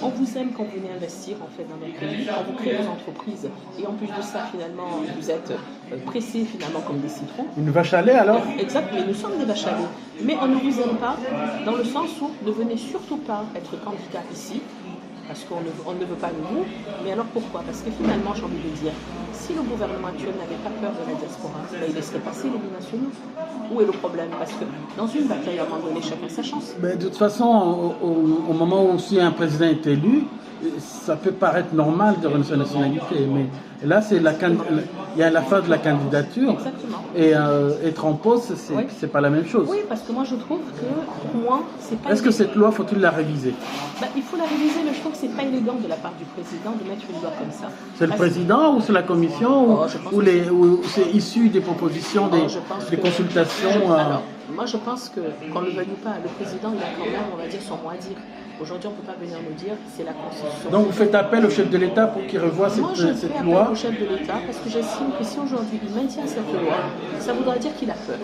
On vous aime quand vous venez investir en fait dans notre pays, quand vous créez des entreprises. Et en plus de ça, finalement, vous êtes pressés finalement comme des citrons. Une vache à lait alors? Exact, mais nous sommes des vaches à lait. Mais on ne vous aime pas dans le sens où ne venez surtout pas être candidat ici. Parce qu'on ne veut pas de vous. Mais alors pourquoi? Parce que finalement, j'ai envie de dire, si le gouvernement actuel n'avait pas peur de la diaspora, il laisserait passer les binationaux. Où est le problème? Parce que dans une bataille, à un moment donné, chacun sa chance. Mais de toute façon, au moment où si un président est élu, ça peut paraître normal de renoncer à la nationalité. Mais là, il y a la phase de la candidature. Exactement. Et être en poste, c'est pas la même chose. Oui, parce que moi, je trouve que pour moi, c'est pas... Est-ce que cette loi, faut-il la réviser? Il faut la réviser, mais je trouve que c'est pas élégant de la part du président de mettre une loi comme ça. C'est le président ou c'est la commission ou c'est issu des propositions, des consultations Alors, moi je pense que, qu'on le veuille ou pas, le président il a quand même, on va dire, son mot à dire. Aujourd'hui, on ne peut pas venir nous dire c'est la Constitution. Donc vous faites appel au chef de l'État pour qu'il revoie cette loi? Moi je fais appel au chef de l'État parce que j'estime que si aujourd'hui il maintient cette loi, ça voudrait dire qu'il a peur.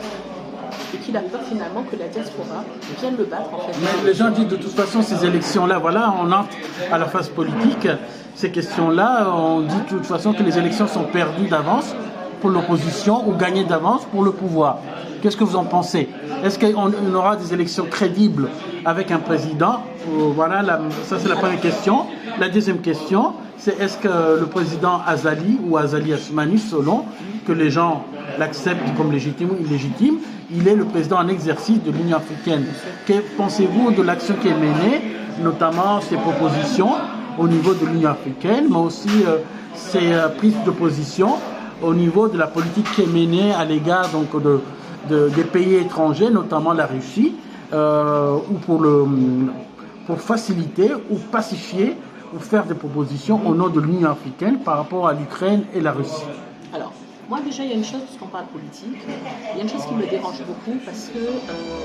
Et qu'il a peur finalement que la diaspora vienne le battre en fait. Mais les gens disent de toute façon ces élections-là, voilà, on entre à la phase politique. Ces questions-là, on dit de toute façon que les élections sont perdues d'avance pour l'opposition ou gagnées d'avance pour le pouvoir. Qu'est-ce que vous en pensez? Est-ce qu'on aura des élections crédibles avec un président? Voilà, ça c'est la première question. La deuxième question, c'est est-ce que le président Azali ou Azali Assoumani, selon que les gens l'acceptent comme légitime ou illégitime, il est le président en exercice de l'Union africaine. Que pensez-vous de l'action qui est menée, notamment ses propositions au niveau de l'Union africaine, mais aussi ses prises de position au niveau de la politique qui est menée à l'égard donc des pays étrangers, notamment la Russie, ou pour faciliter ou pacifier ou faire des propositions au nom de l'Union africaine par rapport à l'Ukraine et la Russie? Alors, moi déjà, il y a une chose, puisqu'on parle politique, il y a une chose qui me dérange beaucoup parce que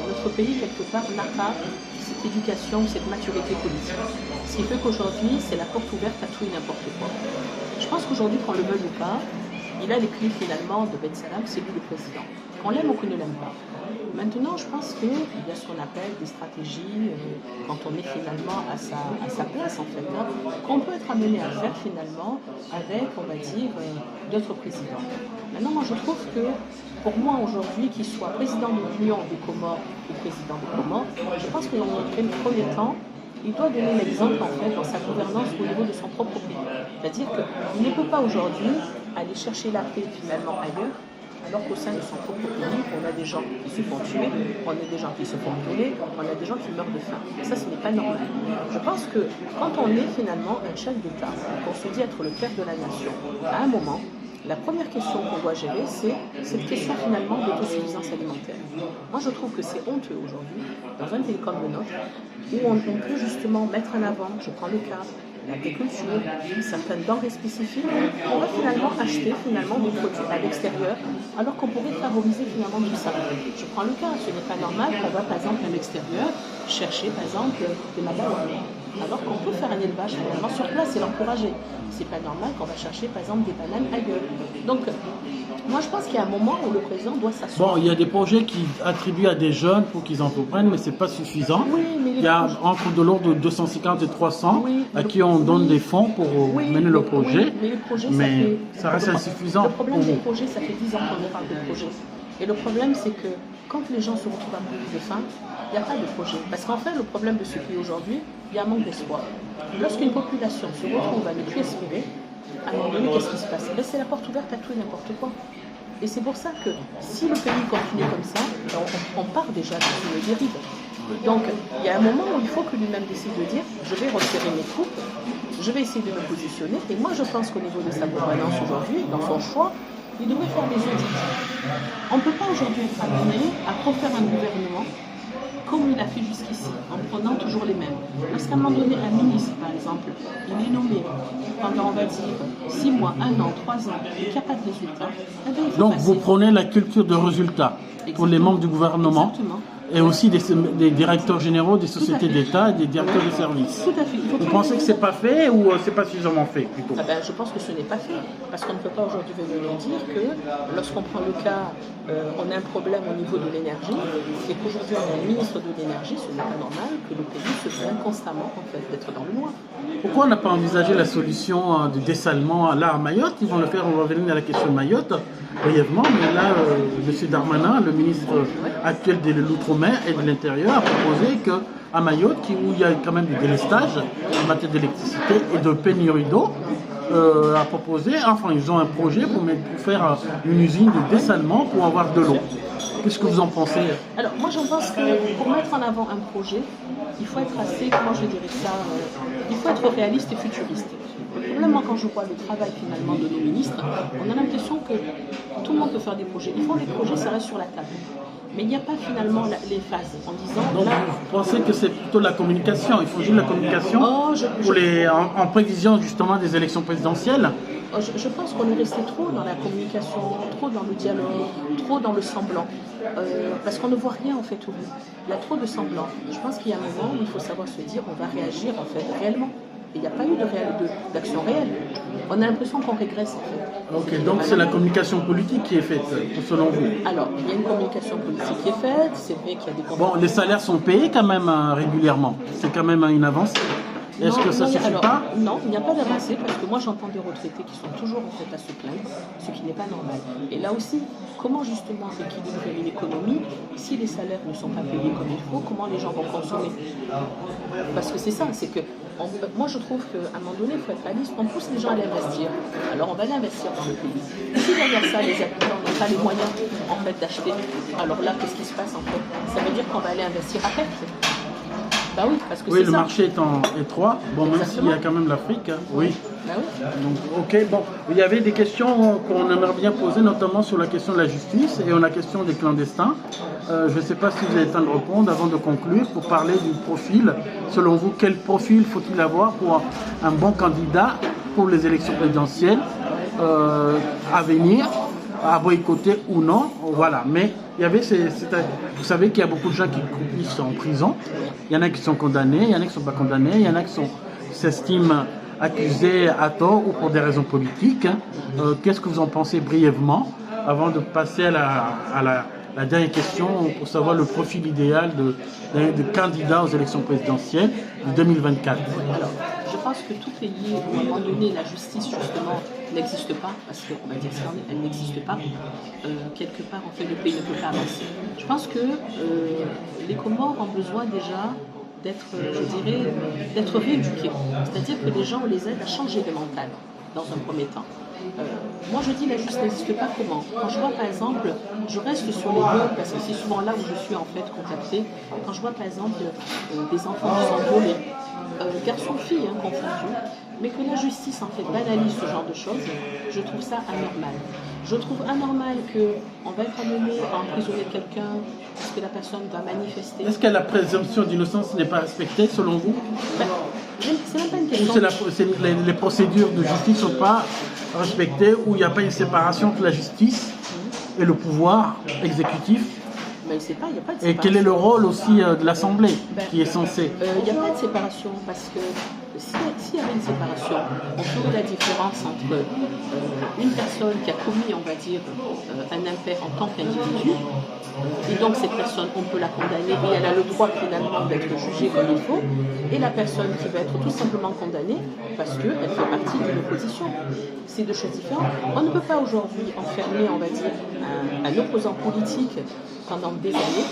notre pays, quelque part, n'a pas cette éducation, cette maturité politique. Ce qui fait qu'aujourd'hui, c'est la porte ouverte à tout et n'importe quoi. Je pense qu'aujourd'hui, qu'on le veuille ou pas, il a les clés finalement de Ben Salam, c'est lui le président. Qu'on l'aime ou qu'on ne l'aime pas. Maintenant, je pense qu'il y a ce qu'on appelle des stratégies, quand on est finalement à sa place, en fait, hein, qu'on peut être amené à faire finalement avec, on va dire, d'autres présidents. Maintenant, moi, je trouve que, pour moi, aujourd'hui, qu'il soit président de l'Union des Comores ou président des Comores, je pense que dans le premier temps, il doit donner l'exemple, en fait, dans sa gouvernance au niveau de son propre pays. C'est-à-dire qu'il ne peut pas aujourd'hui aller chercher la paix finalement ailleurs, alors qu'au sein de son propre pays, on a des gens qui se font tuer, on a des gens qui se font violer, on a des gens qui meurent de faim. Et ça, ce n'est pas normal. Je pense que quand on est finalement un chef d'État, qu'on se dit être le père de la nation, à un moment, la première question qu'on doit gérer, c'est cette question finalement d'autosuffisance alimentaire. Moi, je trouve que c'est honteux aujourd'hui, dans un pays comme le nôtre, où on peut justement mettre en avant, je prends le cas, l'agriculture, certaines denrées spécifiques, on va finalement acheter finalement des produits à l'extérieur, alors qu'on pourrait favoriser finalement tout ça. Je prends le cas, ce n'est pas normal qu'on va par exemple à l'extérieur chercher par exemple des mabaouanes, alors qu'on peut faire un élevage finalement sur place et l'encourager. C'est pas normal qu'on va chercher par exemple des bananes ailleurs. Donc, moi je pense qu'il y a un moment où le président doit s'asseoir. Bon, il y a des projets qui attribuent à des jeunes pour qu'ils entreprennent, mais c'est pas suffisant. Oui, mais il y a entre de l'ordre de 250 et 300 à qui on donne des fonds pour mener le projet, mais, le projet, ça reste insuffisant. Le problème des projets, ça fait 10 ans qu'on parle de projet. Et le problème, c'est que quand les gens se retrouvent à mourir de faim, il n'y a pas de projet. Parce qu'en fait, le problème de ce pays aujourd'hui, il y a un manque d'espoir. Lorsqu'une population se retrouve à ne plus espérer, à un moment donné, qu'est-ce qui se passe? Laissez la porte ouverte à tout et n'importe quoi. Et c'est pour ça que si le pays continue comme ça, on part déjà dans une dérive. Donc, il y a un moment où il faut que lui-même décide de dire je vais resserrer mes troupes, je vais essayer de me positionner. Et moi, je pense qu'au niveau de sa gouvernance aujourd'hui, dans son choix, il devrait faire des audits. On ne peut pas aujourd'hui être amené à refaire un gouvernement comme il a fait jusqu'ici, en prenant toujours les mêmes. Lorsqu'à un moment donné, un ministre, par exemple, il est nommé pendant, on va dire, 6 mois, 1 an, 3 ans, et qu'il n'y a pas de résultat, eh bien, il faut donc passer. vous prenez la culture de résultat pour les membres du gouvernement. Exactement. Et aussi des directeurs généraux des sociétés d'État et des directeurs de services. Tout à fait. Vous pensez que c'est pas fait ou c'est pas suffisamment fait plutôt? Ah ben, je pense que ce n'est pas fait. Parce qu'on ne peut pas aujourd'hui venir nous dire que lorsqu'on prend le cas, on a un problème au niveau de l'énergie et qu'aujourd'hui on a un ministre de l'énergie, ce n'est pas normal que le pays se plaigne constamment en fait, d'être dans le noir. Pourquoi on n'a pas envisagé la solution de dessalement là à Mayotte? Ils vont le faire, on va revenir à la question de Mayotte brièvement, mais là, M. Darmanin, le ministre actuel de l'Outre-mer et de l'Intérieur, a proposé qu'à Mayotte, où il y a quand même du délestage en matière d'électricité et de pénurie d'eau, a proposé, enfin ils ont un projet pour faire une usine de dessalement pour avoir de l'eau. Qu'est-ce que vous en pensez? Alors moi j'en pense que pour mettre en avant un projet, il faut être assez, comment je dirais ça, il faut être réaliste et futuriste. Le problème, moi, quand je vois le travail finalement de nos ministres, on a l'impression que tout le monde peut faire des projets. Ils font des projets, ça reste sur la table. Mais il n'y a pas finalement les phases en disant... Donc là, vous pensez que c'est plutôt la communication? Il faut juste la communication en prévision justement des élections présidentielles? Je pense qu'on est resté trop dans la communication, trop dans le dialogue, trop dans le semblant. Parce qu'on ne voit rien en fait au bout. Il y a trop de semblant. Je pense qu'il y a un moment où il faut savoir se dire on va réagir en fait réellement. Et il n'y a pas eu d'action réelle. On a l'impression qu'on régresse en fait. Ok, donc c'est la communication politique qui est faite, selon vous? Alors, il y a une communication politique qui est faite, c'est vrai qu'il y a des... Bon, les salaires sont payés quand même régulièrement. C'est quand même une avancée. Est-ce que ça ne suffit pas? Non, il n'y a pas d'avancée parce que moi j'entends des retraités qui sont toujours en fait à se plaindre, ce qui n'est pas normal. Et là aussi, comment justement équilibrer une économie si les salaires ne sont pas payés comme il faut, comment les gens vont consommer? Parce que c'est ça, c'est que moi je trouve qu'à un moment donné, il faut être réaliste, on pousse les gens à l'investir. Alors on va l'investir dans le pays. Si derrière ça, les habitants n'ont pas les moyens en fait d'acheter, alors là, qu'est-ce qui se passe en fait? Ça veut dire qu'on va aller investir à perte. Bah oui, parce que oui, le ça. marché étant étroit, bon, même s'il y a quand même l'Afrique, hein, oui. Bah oui. Donc, ok, bon, il y avait des questions qu'on aimerait bien poser, notamment sur la question de la justice et la question des clandestins. Je ne sais pas si vous avez le temps de répondre avant de conclure pour parler du profil. Selon vous, quel profil faut-il avoir pour un bon candidat pour les élections présidentielles à venir, à boycotter ou non, voilà. Mais il y avait vous savez qu'il y a beaucoup de gens qui sont en prison. Il y en a qui sont condamnés, il y en a qui ne sont pas condamnés, il y en a qui s'estiment accusés à tort ou pour des raisons politiques. Qu'est-ce que vous en pensez brièvement avant de passer à la dernière question pour savoir le profil idéal de candidat aux élections présidentielles de 2024? Alors, je pense que tout pays où à un moment donné la justice justement n'existe pas, parce qu'on va dire ça, elle n'existe pas, quelque part en fait le pays ne peut pas avancer. Je pense que les Comores ont besoin déjà d'être, je dirais, d'être rééduqués. C'est-à-dire que les gens, on les aide à changer de mental dans un premier temps. Moi je dis la justice n'existe pas comment. Quand je vois par exemple, je reste sur les viols parce que c'est souvent là où je suis en fait contactée. Quand je vois par exemple des enfants qui sont violés, garçons-filles confondus, mais que la justice en fait banalise ce genre de choses, je trouve ça anormal. Je trouve anormal qu'on va être amené à emprisonner quelqu'un parce que la personne va manifester. Est-ce que la présomption d'innocence n'est pas respectée selon vous? C'est même pas une question. Ou les procédures de justice ne sont pas respectées, ou il n'y a pas une séparation entre la justice et le pouvoir exécutif? Mais il n'y a pas de séparation. Et quel est le rôle aussi de l'Assemblée qui est censée? Il n'y a pas de séparation parce que s'il y avait une séparation, on ferait la différence entre une personne qui a commis, on va dire, un impair en tant qu'individu, et donc cette personne, on peut la condamner et elle a le droit finalement d'être jugée comme il faut, et la personne qui va être tout simplement condamnée parce qu'elle fait partie d'une opposition. C'est deux choses différentes. On ne peut pas aujourd'hui enfermer, on va dire, un opposant politique pendant des années,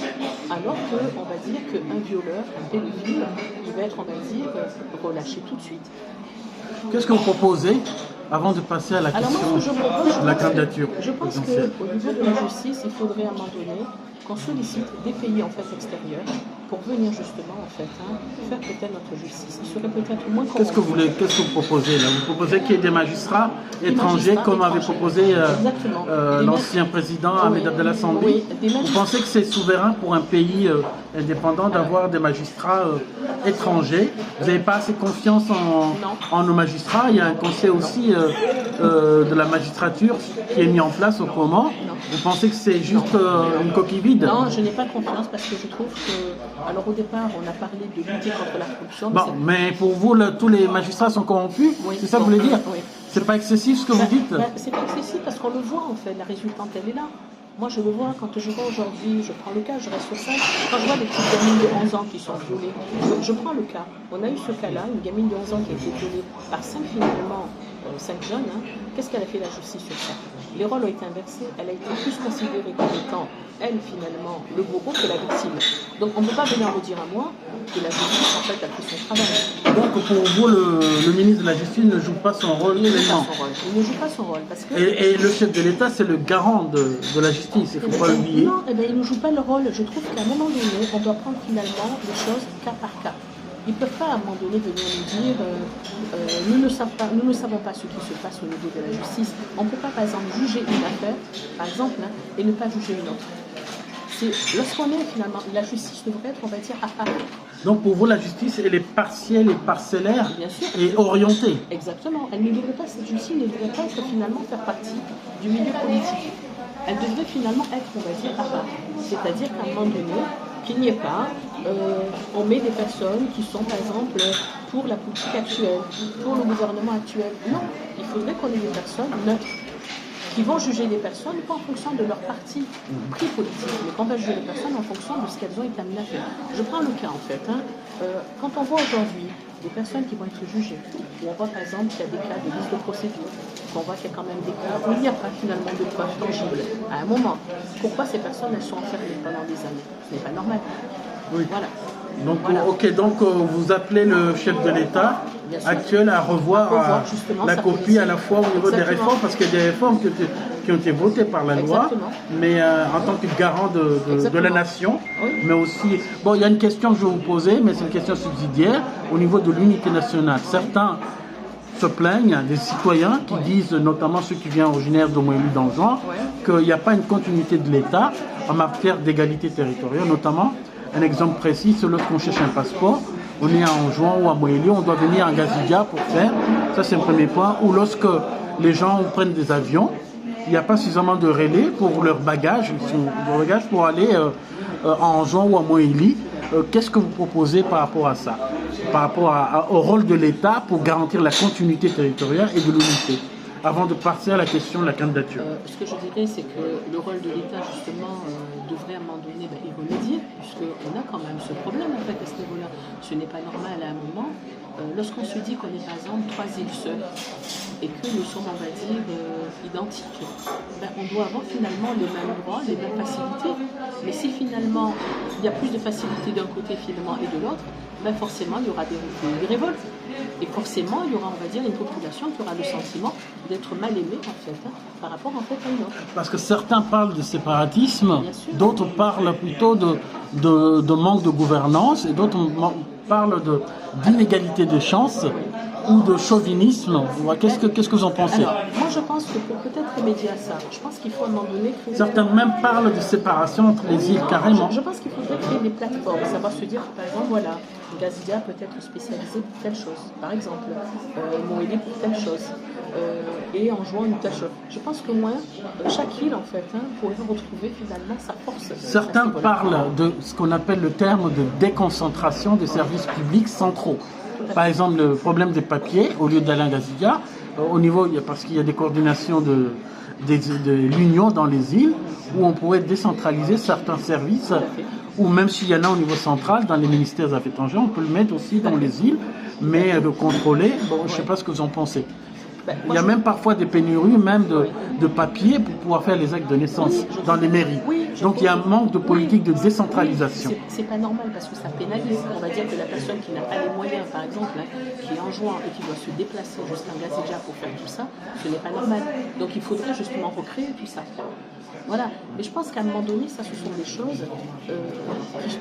alors qu'on va dire qu'un violeur, un pédophile, il va être, on va dire, relâché tout de suite. Qu'est-ce que vous proposez avant de passer à la question de la candidature? Je pense qu'au niveau de la justice, il faudrait à un moment donné qu'on sollicite des pays en fait extérieurs pour venir justement en fait faire peut-être notre justice. Il serait peut-être moins corrompu. Qu'est-ce que vous proposez là? Vous proposez qu'il y ait des magistrats étrangers comme avait proposé l'ancien président Ahmed Abdallah Sambi. Vous pensez que c'est souverain pour un pays indépendant d'avoir des magistrats étrangers? Vous n'avez pas assez confiance en nos magistrats? Il y a un conseil aussi de la magistrature qui est mis en place au Comores. Vous pensez que c'est juste une coquille vide? Non, je n'ai pas confiance parce que je trouve que, alors au départ, on a parlé de lutter contre la corruption. Bon, mais pour vous, tous les magistrats sont corrompus? Oui, c'est ça que vous voulez dire? Oui. C'est pas excessif ce que vous dites? C'est pas excessif parce qu'on le voit en fait, la résultante elle est là. Moi je le vois quand je vois aujourd'hui, je prends le cas, je reste sur ça. Quand je vois des petites gamines de 11 ans qui sont violées, je prends le cas. On a eu ce cas-là, une gamine de 11 ans qui a été violée par 5 jeunes. Qu'est-ce qu'elle a fait la justice sur ça? Les rôles ont été inversés, elle a été plus considérée comme étant, elle finalement, le bourreau que la victime. Donc on ne peut pas venir me dire à moi que la justice en fait a fait son travail. Donc pour vous, le ministre de la Justice ne joue pas son rôle pleinement? Il ne joue pas son rôle. Parce que... et le chef de l'État, c'est le garant de la justice, il ne faut pas l'oublier. Non, il ne joue pas le rôle. Je trouve qu'à un moment donné, on doit prendre finalement les choses cas par cas. Ils ne peuvent pas à un moment donné venir nous dire nous ne savons pas ce qui se passe au niveau de la justice. On ne peut pas par exemple juger une affaire, par exemple, et ne pas juger une autre. Lorsqu'on est finalement, la justice devrait être, on va dire, à part. Donc pour vous, la justice, elle est partielle et parcellaire et orientée. Exactement. Elle ne devrait pas, cette justice ne devrait pas être finalement faire partie du milieu politique. Elle devrait finalement être, on va dire, à part. C'est-à-dire qu'à un moment donné, qu'il n'y ait pas, on met des personnes qui sont par exemple pour la politique actuelle, pour le gouvernement actuel. Non, il faudrait qu'on ait des personnes neutres qui vont juger des personnes pas en fonction de leur parti pris politique, mais qu'on va juger les personnes en fonction de ce qu'elles ont été amenées à faire. Je prends le cas en fait. Quand on voit aujourd'hui des personnes qui vont être jugées, où on voit par exemple qu'il y a des cas de liste de procédure, qu'on voit qu'il y a quand même des cas où il n'y a pas finalement de preuves tangibles, à un moment, pourquoi ces personnes elles sont enfermées pendant des années? Ce n'est pas normal. Oui. Voilà. Donc, voilà. Donc vous appelez le chef de l'État actuel à revoir la copie à la fois au niveau des réformes, parce qu'il y a des réformes qui ont été votées par la loi, mais en tant que garant de la nation, mais aussi... Bon, il y a une question que je vais vous poser, mais c'est une question subsidiaire, au niveau de l'unité nationale. Certains se plaignent, des citoyens qui disent, notamment ceux qui viennent originaires d'Omoélie d'Anjouan, qu'il n'y a pas une continuité de l'État en matière d'égalité territoriale, notamment. Un exemple précis, c'est lorsqu'on cherche un passeport, on est à Anjouan ou à Moélie, on doit venir à Gazidia pour faire, ça c'est un premier point, ou lorsque les gens prennent des avions, il n'y a pas suffisamment de relais pour leur bagage, pour aller à Anjouan ou à Moélie. Qu'est-ce que vous proposez par rapport à ça? par rapport au rôle de l'État pour garantir la continuité territoriale et de l'unité, avant de passer à la question de la candidature. Ce que je dirais, c'est que le rôle de l'État, justement, devrait à un moment donné y remédier, puisqu'on a quand même ce problème, en fait, à ce niveau-là. Ce n'est pas normal à un moment. Lorsqu'on se dit qu'on est, par exemple, 3 îles seules, et que nous sommes, on va dire, identiques, on doit avoir finalement les mêmes droits, les mêmes facilités. Mais si finalement, il y a plus de facilité d'un côté finalement et de l'autre, forcément, il y aura des révoltes. Et forcément, il y aura, on va dire, une population qui aura le sentiment d'être mal aimée, en fait, par rapport, en fait, à une autre. Parce que certains parlent de séparatisme, d'autres parlent plutôt de manque de gouvernance, et d'autres parlent d'inégalité de chances ou de chauvinisme. Qu'est-ce que vous en pensez? Alors, moi, je pense que pour peut-être remédier à ça, je pense qu'il faut à un moment donné créer... Certains même parlent de séparation entre les îles, carrément. Je pense qu'il faudrait créer des plateformes, savoir se dire, par exemple, voilà, Gazidia peut être spécialisé pour telle chose, par exemple, Moélie pour telle chose, et en jouant une telle chose. Je pense que moins, chaque île, en fait, pourrait retrouver finalement sa force. Certains parlent de ce qu'on appelle le terme de déconcentration des services publics centraux. Par exemple, le problème des papiers, au lieu d'aller à Gazidia, au niveau, parce qu'il y a des coordinations de l'Union dans les îles, où on pourrait décentraliser certains services, ou même s'il y en a au niveau central, dans les ministères des Affaires étrangères, on peut le mettre aussi dans les îles, mais le contrôler, je ne sais pas ce que vous en pensez. Il y a même parfois des pénuries, même de papier pour pouvoir faire les actes de naissance dans les mairies. Donc il y a un manque de politique de décentralisation. C'est pas normal parce que ça pénalise. On va dire que la personne qui n'a pas les moyens, par exemple, qui est en juin et qui doit se déplacer jusqu'à Gazidia pour faire tout ça, ce n'est pas normal. Donc il faudrait justement recréer tout ça. Voilà. Mais je pense qu'à un moment donné, ça, ce sont des choses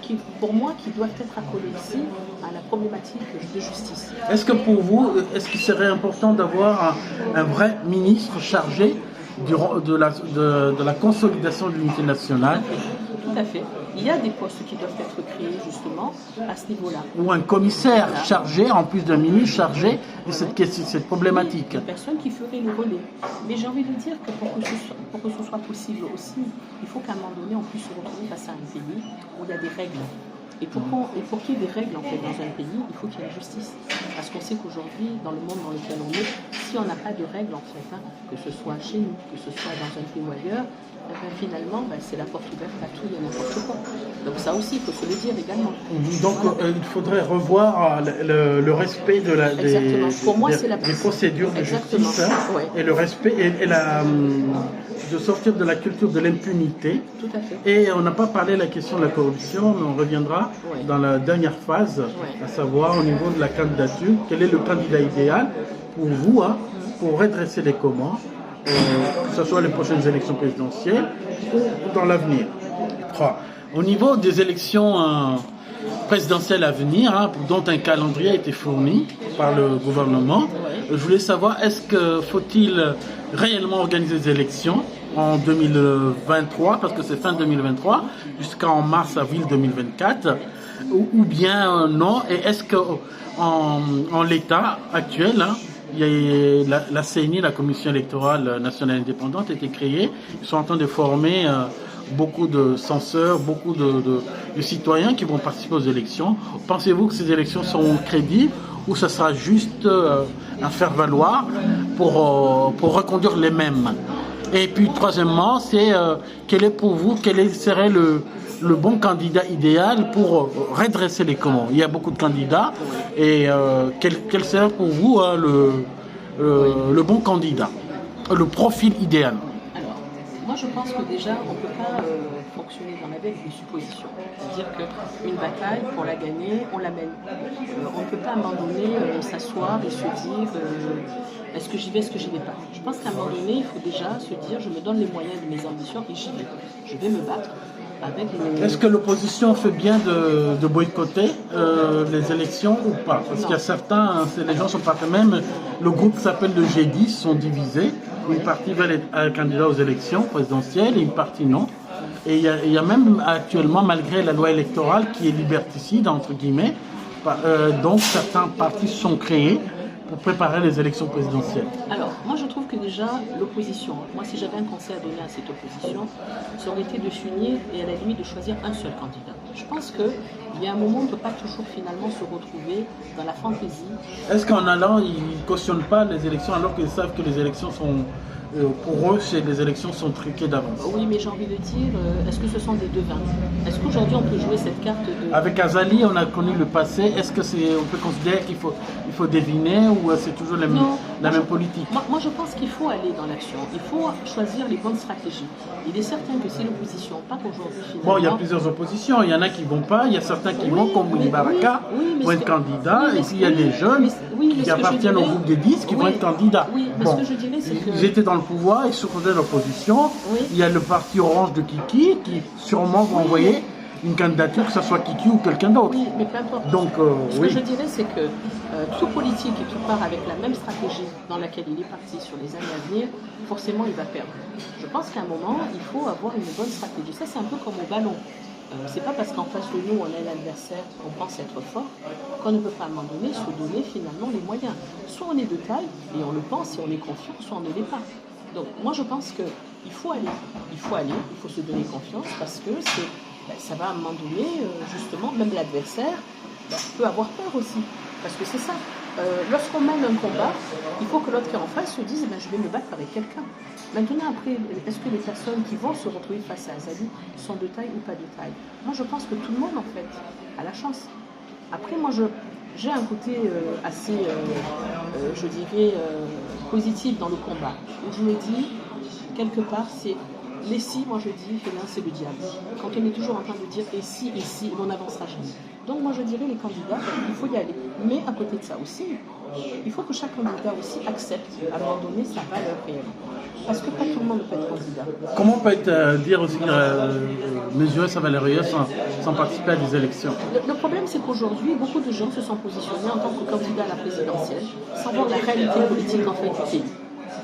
qui, pour moi, qui doivent être accolées ici à la problématique de justice. Est-ce que pour vous, est-ce qu'il serait important d'avoir un vrai ministre chargé de la consolidation de l'unité nationale? Tout à fait. Il y a des postes qui doivent être créés justement à ce niveau-là. Ou un commissaire chargé, en plus d'un ministre chargé de cette problématique. Une personne qui ferait le relais. Mais j'ai envie de dire que pour que ce soit possible aussi, il faut qu'à un moment donné, on puisse se retrouver face à un pays où il y a des règles. Et pour qu'il y ait des règles en fait, dans un pays, il faut qu'il y ait une justice. Parce qu'on sait qu'aujourd'hui, dans le monde dans lequel on est, si on n'a pas de règles, en fait, que ce soit chez nous, que ce soit dans un pays ou ailleurs, finalement, c'est la porte ouverte à tout et à n'importe quoi. Donc ça aussi, il faut se le dire également. Donc voilà. Il faudrait revoir le respect des procédures de justice, et le respect de sortir de la culture de l'impunité. Tout à fait. Et on n'a pas parlé de la question de la corruption, mais on reviendra dans la dernière phase, à savoir au niveau de la candidature, quel est le candidat idéal pour vous, pour redresser les communs, que ce soit les prochaines élections présidentielles ou dans l'avenir. 3. Au niveau des élections présidentielles à venir, dont un calendrier a été fourni par le gouvernement, je voulais savoir, faut-il réellement organiser des élections en 2023, parce que c'est fin 2023, jusqu'en mars-avril 2024, ou bien non, et est-ce qu'en l'état actuel, il y a la CENI, la Commission électorale nationale indépendante, a été créée. Ils sont en train de former beaucoup de censeurs, beaucoup de citoyens qui vont participer aux élections. Pensez-vous que ces élections seront crédibles ou ça sera juste un faire-valoir pour reconduire les mêmes? Et puis troisièmement, c'est quel serait le bon candidat idéal pour redresser les communs? Il y a beaucoup de candidats et quel serait pour vous le bon candidat, le profil idéal? Alors, moi je pense que déjà on ne peut pas fonctionner dans la vie avec des suppositions. C'est-à-dire qu'une bataille, pour la gagner, on la mène. On ne peut pas à un moment donné s'asseoir et se dire est-ce que j'y vais, est-ce que j'y vais pas. Je pense qu'à un moment donné, il faut déjà se dire je me donne les moyens de mes ambitions et j'y vais. Je vais me battre. Est-ce que l'opposition fait bien de boycotter les élections ou pas? Parce qu'il y a certains, les gens sont pas même. Le groupe qui s'appelle le G10 sont divisés. Une partie veut être candidat aux élections présidentielles et une partie non. Et il y a même actuellement, malgré la loi électorale qui est liberticide, entre guillemets, donc certains partis sont créés pour préparer les élections présidentielles. Alors, moi je trouve que déjà l'opposition. Moi, si j'avais un conseil à donner à cette opposition, ça aurait été de s'unir et à la limite de choisir un seul candidat. Je pense qu'il y a un moment où on ne peut pas toujours finalement se retrouver dans la fantaisie. Est-ce qu'en allant, ils ne cautionnent pas les élections alors qu'ils savent que les élections sont, pour eux, les élections sont truquées d'avance? Oui, mais j'ai envie de dire, est-ce que ce sont des devins? Est-ce qu'aujourd'hui on peut jouer cette carte de... Avec Azali, on a connu le passé. Est-ce que on peut considérer qu'il faut deviner ou c'est toujours la même politique? Moi, je pense qu'il faut aller dans l'action. Il faut choisir les bonnes stratégies. Il est certain que si l'opposition part aujourd'hui finalement... Bon, il y a plusieurs oppositions. Il y en a qui ne vont pas. Il y a certains qui vont, comme Mouni Baraka, vont être candidats. Et puis il y a des jeunes qui appartiennent au groupe des 10 qui vont être candidats. Oui, mais ce que je dirais, c'est que... Ils étaient dans le pouvoir, ils soutenaient l'opposition. Il y a le parti Orange de Kiki qui sûrement vont envoyer une candidature, que ce soit Kiki ou quelqu'un d'autre. Oui, mais peu importe. Donc, ce que je dirais, c'est que tout politique qui part avec la même stratégie dans laquelle il est parti sur les années à venir, forcément, il va perdre. Je pense qu'à un moment, il faut avoir une bonne stratégie. Ça, c'est un peu comme au ballon. C'est pas parce qu'en face de nous, on a un adversaire qu'on pense être fort qu'on ne peut pas à un moment donné se donner finalement les moyens. Soit on est de taille et on le pense et on est confiant, soit on ne l'est pas. Donc, moi, je pense qu'il faut aller. Il faut se donner confiance parce que ça va à un moment donné, justement, même l'adversaire peut avoir peur aussi. Parce que c'est ça. Lorsqu'on mène un combat, il faut que l'autre qui est en face se dise je vais me battre avec quelqu'un. Maintenant, après, est-ce que les personnes qui vont se retrouver face à Azali sont de taille ou pas de taille? Moi, je pense que tout le monde, en fait, a la chance. Après, moi, j'ai un côté assez, je dirais, positif dans le combat. Où je me dis, quelque part, c'est... Les si, moi je dis, c'est le diable. Quand on est toujours en train de dire et si, on n'avancera jamais. Donc moi je dirais les candidats, il faut y aller. Mais à côté de ça aussi, il faut que chaque candidat aussi accepte à un moment donné sa valeur réelle. Parce que pas tout le monde peut être candidat. Comment on peut dire aussi mesurer sa valeur réelle sans participer à des élections? Le problème c'est qu'aujourd'hui, beaucoup de gens se sont positionnés en tant que candidat à la présidentielle sans voir la réalité politique en fait du pays.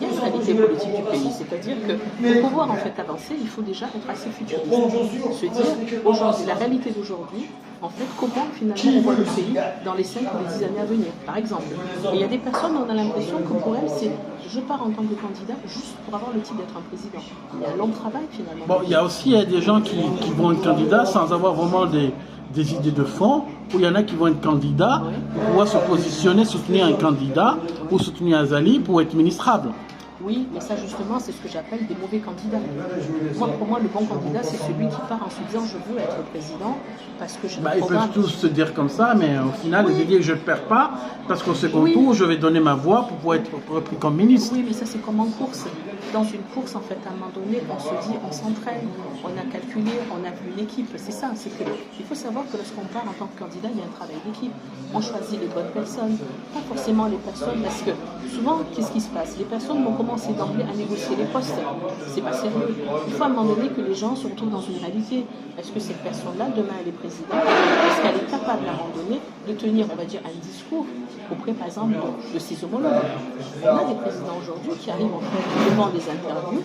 Il y a une réalité politique du pays, c'est-à-dire que pour pouvoir en fait avancer, il faut déjà être assez futuriste. Se dire, aujourd'hui, la réalité d'aujourd'hui, en fait, comment finalement on voit le pays dans les 5 ou les 10 années à venir, par exemple. Et il y a des personnes, on a l'impression que pour elles, c'est je pars en tant que candidat juste pour avoir le titre d'être un président. Il y a un long travail finalement. Bon, il y a aussi des gens qui vont être candidats sans avoir vraiment des idées de fond, où il y en a qui vont être candidats pour pouvoir se positionner, soutenir un candidat ou soutenir Azali pour être ministrable. Oui, mais ça justement, c'est ce que j'appelle des mauvais candidats. Pour moi, le bon candidat, c'est celui qui part en se disant je veux être président parce que je Ils peuvent tous se dire comme ça, mais au final, ils disent je ne perds pas parce qu'au second tour, je vais donner ma voix pour pouvoir être repris comme ministre. Oui, mais ça, c'est comme en course. Dans une course, en fait, à un moment donné, on se dit, on s'entraîne, on a calculé, on a vu l'équipe. C'est ça, c'est que il faut savoir que lorsqu'on part en tant que candidat, il y a un travail d'équipe. On choisit les bonnes personnes, pas forcément les personnes, parce que souvent, qu'est-ce qui se passe? Les personnes vont commencer d'emblée à négocier les postes. C'est pas sérieux. Il faut à un moment donné que les gens se retrouvent dans une réalité. Est-ce que cette personne-là, demain, elle est présidente? Est-ce qu'elle est capable, à un moment donné, de tenir, on va dire, un discours auprès, par exemple, de ses homologues? On a des présidents aujourd'hui qui arrivent, en fait, devant des interviews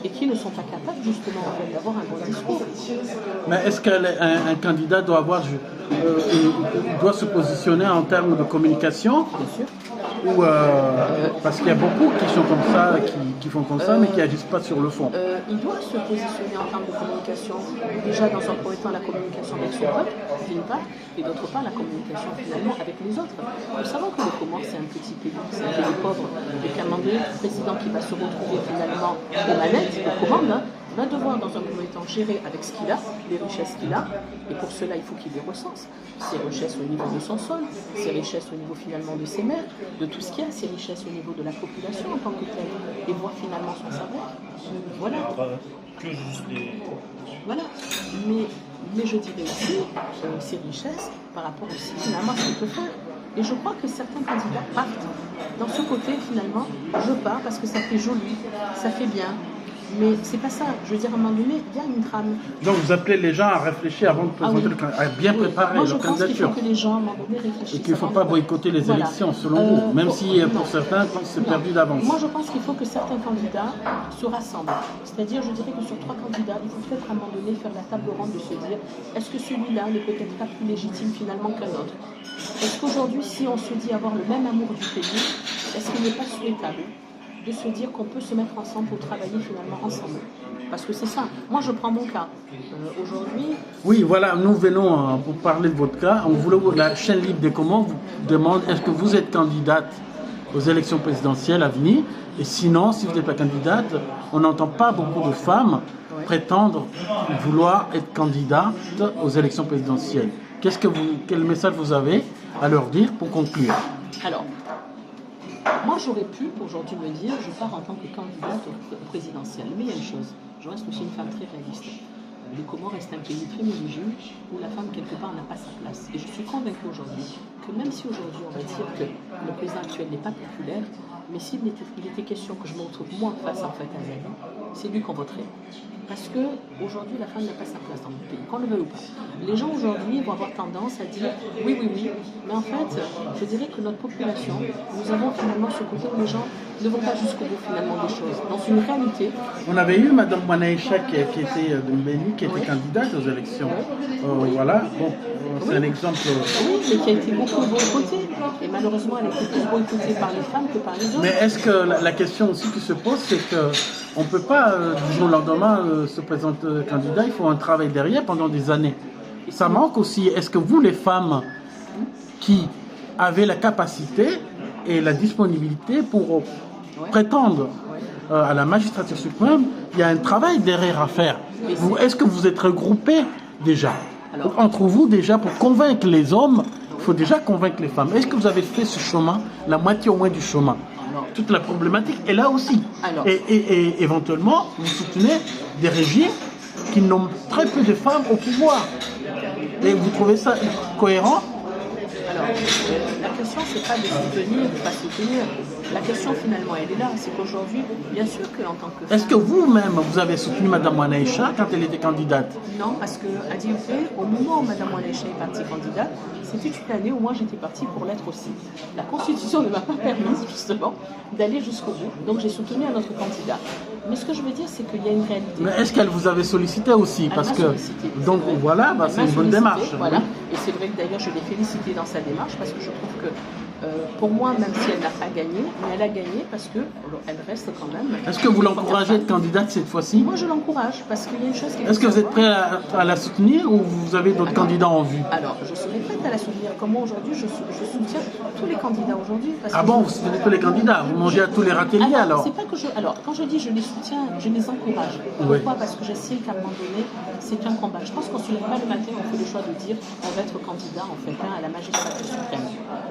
et qui ne sont pas capables, justement, en fait, d'avoir un bon discours. Mais est-ce qu'un candidat doit doit se positionner en termes de communication? Bien sûr. Ou parce qu'il y a beaucoup qui sont comme ça, qui font comme ça, mais qui n'agissent pas sur le fond. Il doit se positionner en termes de communication. Déjà, dans un premier temps, la communication avec son peuple, d'une part, et d'autre part, la communication finalement avec les autres. Nous savons que le Comore, c'est un petit pays, c'est un pays pauvre, et qu'à un moment donné, le président qui va se retrouver finalement aux manettes, aux commandes, va devoir dans un premier temps gérer avec ce qu'il a, les richesses qu'il a, et pour cela il faut qu'il les recense. Ses richesses au niveau de son sol, ses richesses au niveau finalement de ses mers, de tout ce qu'il y a, ses richesses au niveau de la population en tant que telle, et voir finalement son savoir. Voilà. Voilà. Mais je dirais aussi ses richesses par rapport aussi finalement à ce qu'il peut faire. Et je crois que certains candidats partent dans ce côté finalement, je pars parce que ça fait joli, ça fait bien. Mais c'est pas ça. Je veux dire, à un moment donné, il y a une trame. Donc vous appelez les gens à réfléchir avant de présenter à bien préparer leur candidature. Moi, je pense qu'il faut que les gens, à un moment donné, réfléchissent. Et qu'il ne faut pas boycotter les élections, selon vous, même si pour certains, c'est perdu d'avance. Moi, je pense qu'il faut que certains candidats se rassemblent. C'est-à-dire, je dirais que sur 3 candidats, il faut peut-être à un moment donné faire la table ronde de se dire, est-ce que celui-là n'est peut-être pas plus légitime finalement qu'un autre? Est-ce qu'aujourd'hui, si on se dit avoir le même amour du pays, est-ce qu'il n'est pas souhaitable de se dire qu'on peut se mettre ensemble pour travailler finalement ensemble. Parce que c'est ça. Moi, je prends mon cas. Aujourd'hui... Oui, voilà, nous venons pour parler de votre cas. On voulait, la chaîne Libre des Comores vous demande est-ce que vous êtes candidate aux élections présidentielles à venir? Et sinon, si vous n'êtes pas candidate, on n'entend pas beaucoup de femmes prétendre vouloir être candidates aux élections présidentielles. Quel message vous avez à leur dire pour conclure? Alors, moi j'aurais pu aujourd'hui me dire je pars en tant que candidate au présidentiel. Mais il y a une chose, je reste aussi une femme très réaliste. Le Comores reste un pays très misogyne où la femme quelque part n'a pas sa place. Et je suis convaincue aujourd'hui que même si aujourd'hui on va dire que le président actuel n'est pas populaire, mais s'il était question que je me retrouve moi face en fait à Zali, c'est lui qu'on voterait. Parce que aujourd'hui la femme n'a pas sa place dans notre pays, qu'on le veuille ou pas. Les gens aujourd'hui vont avoir tendance à dire oui, mais en fait, je dirais que notre population, nous avons finalement ce côté où les gens ne vont pas jusqu'au bout finalement des choses. Dans une réalité. On avait eu Mme Manaïcha qui était de Mbéni, qui était candidate aux élections. Voilà, bon, c'est un exemple. Oui, mais qui a été beaucoup boycottée. Et malheureusement, elle a été plus boycottée par les femmes que par les hommes. Mais est-ce que la question aussi qui se pose, c'est qu'on ne peut pas, du jour au lendemain, se présenter candidat, il faut un travail derrière pendant des années. Ça manque aussi. Est-ce que vous, les femmes qui avez la capacité et la disponibilité pour prétendre à la magistrature suprême, il y a un travail derrière à faire. Est-ce que vous êtes regroupés déjà entre vous déjà pour convaincre les hommes? Il faut déjà convaincre les femmes. Est-ce que vous avez fait ce chemin, la moitié au moins du chemin? Toute la problématique est là aussi. Et éventuellement, vous soutenez des régimes qui n'ont très peu de femmes au pouvoir. Et vous trouvez ça cohérent? Alors, la question, c'est pas de soutenir ou pas soutenir. La question, finalement, elle est là. C'est qu'aujourd'hui, bien sûr qu'en tant que femme... Est-ce que vous-même, vous avez soutenu Mme Wanaïcha quand elle était candidate? Non, parce qu'à dire vrai, au moment où Mme Wanaïcha est partie candidate, c'était une année où moi j'étais partie pour l'être aussi. La Constitution ne m'a pas permis, justement, d'aller jusqu'au bout. Donc j'ai soutenu un autre candidat. Mais ce que je veux dire, c'est qu'il y a une réalité. Mais est-ce qu'elle vous avait sollicité aussi? Parce que donc voilà, c'est une bonne démarche. Voilà. Et c'est vrai que d'ailleurs je l'ai félicitée dans sa démarche parce que je trouve que pour moi, même si elle n'a pas gagné, mais elle a gagné parce qu'elle reste quand même. Est-ce que vous l'encouragez à être candidate cette fois-ci? Moi, je l'encourage parce qu'il y a une chose qui est... Est-ce que vous êtes prêt à la soutenir ou vous avez d'autres candidats en vue? Alors, je serai prête à la soutenir. Comme moi, aujourd'hui, je soutiens tous les candidats aujourd'hui. Ah bon, vous soutenez tous les candidats? Vous mangez à tous les râteliers alors? C'est pas que je... Alors, quand je dis je les soutiens, je les encourage. Pourquoi? Parce que j'estime qu'à un moment donné, c'est un combat. Je pense qu'on ne se lève pas le matin, on fait le choix de dire on va être candidat en fait à la magistrature suprême.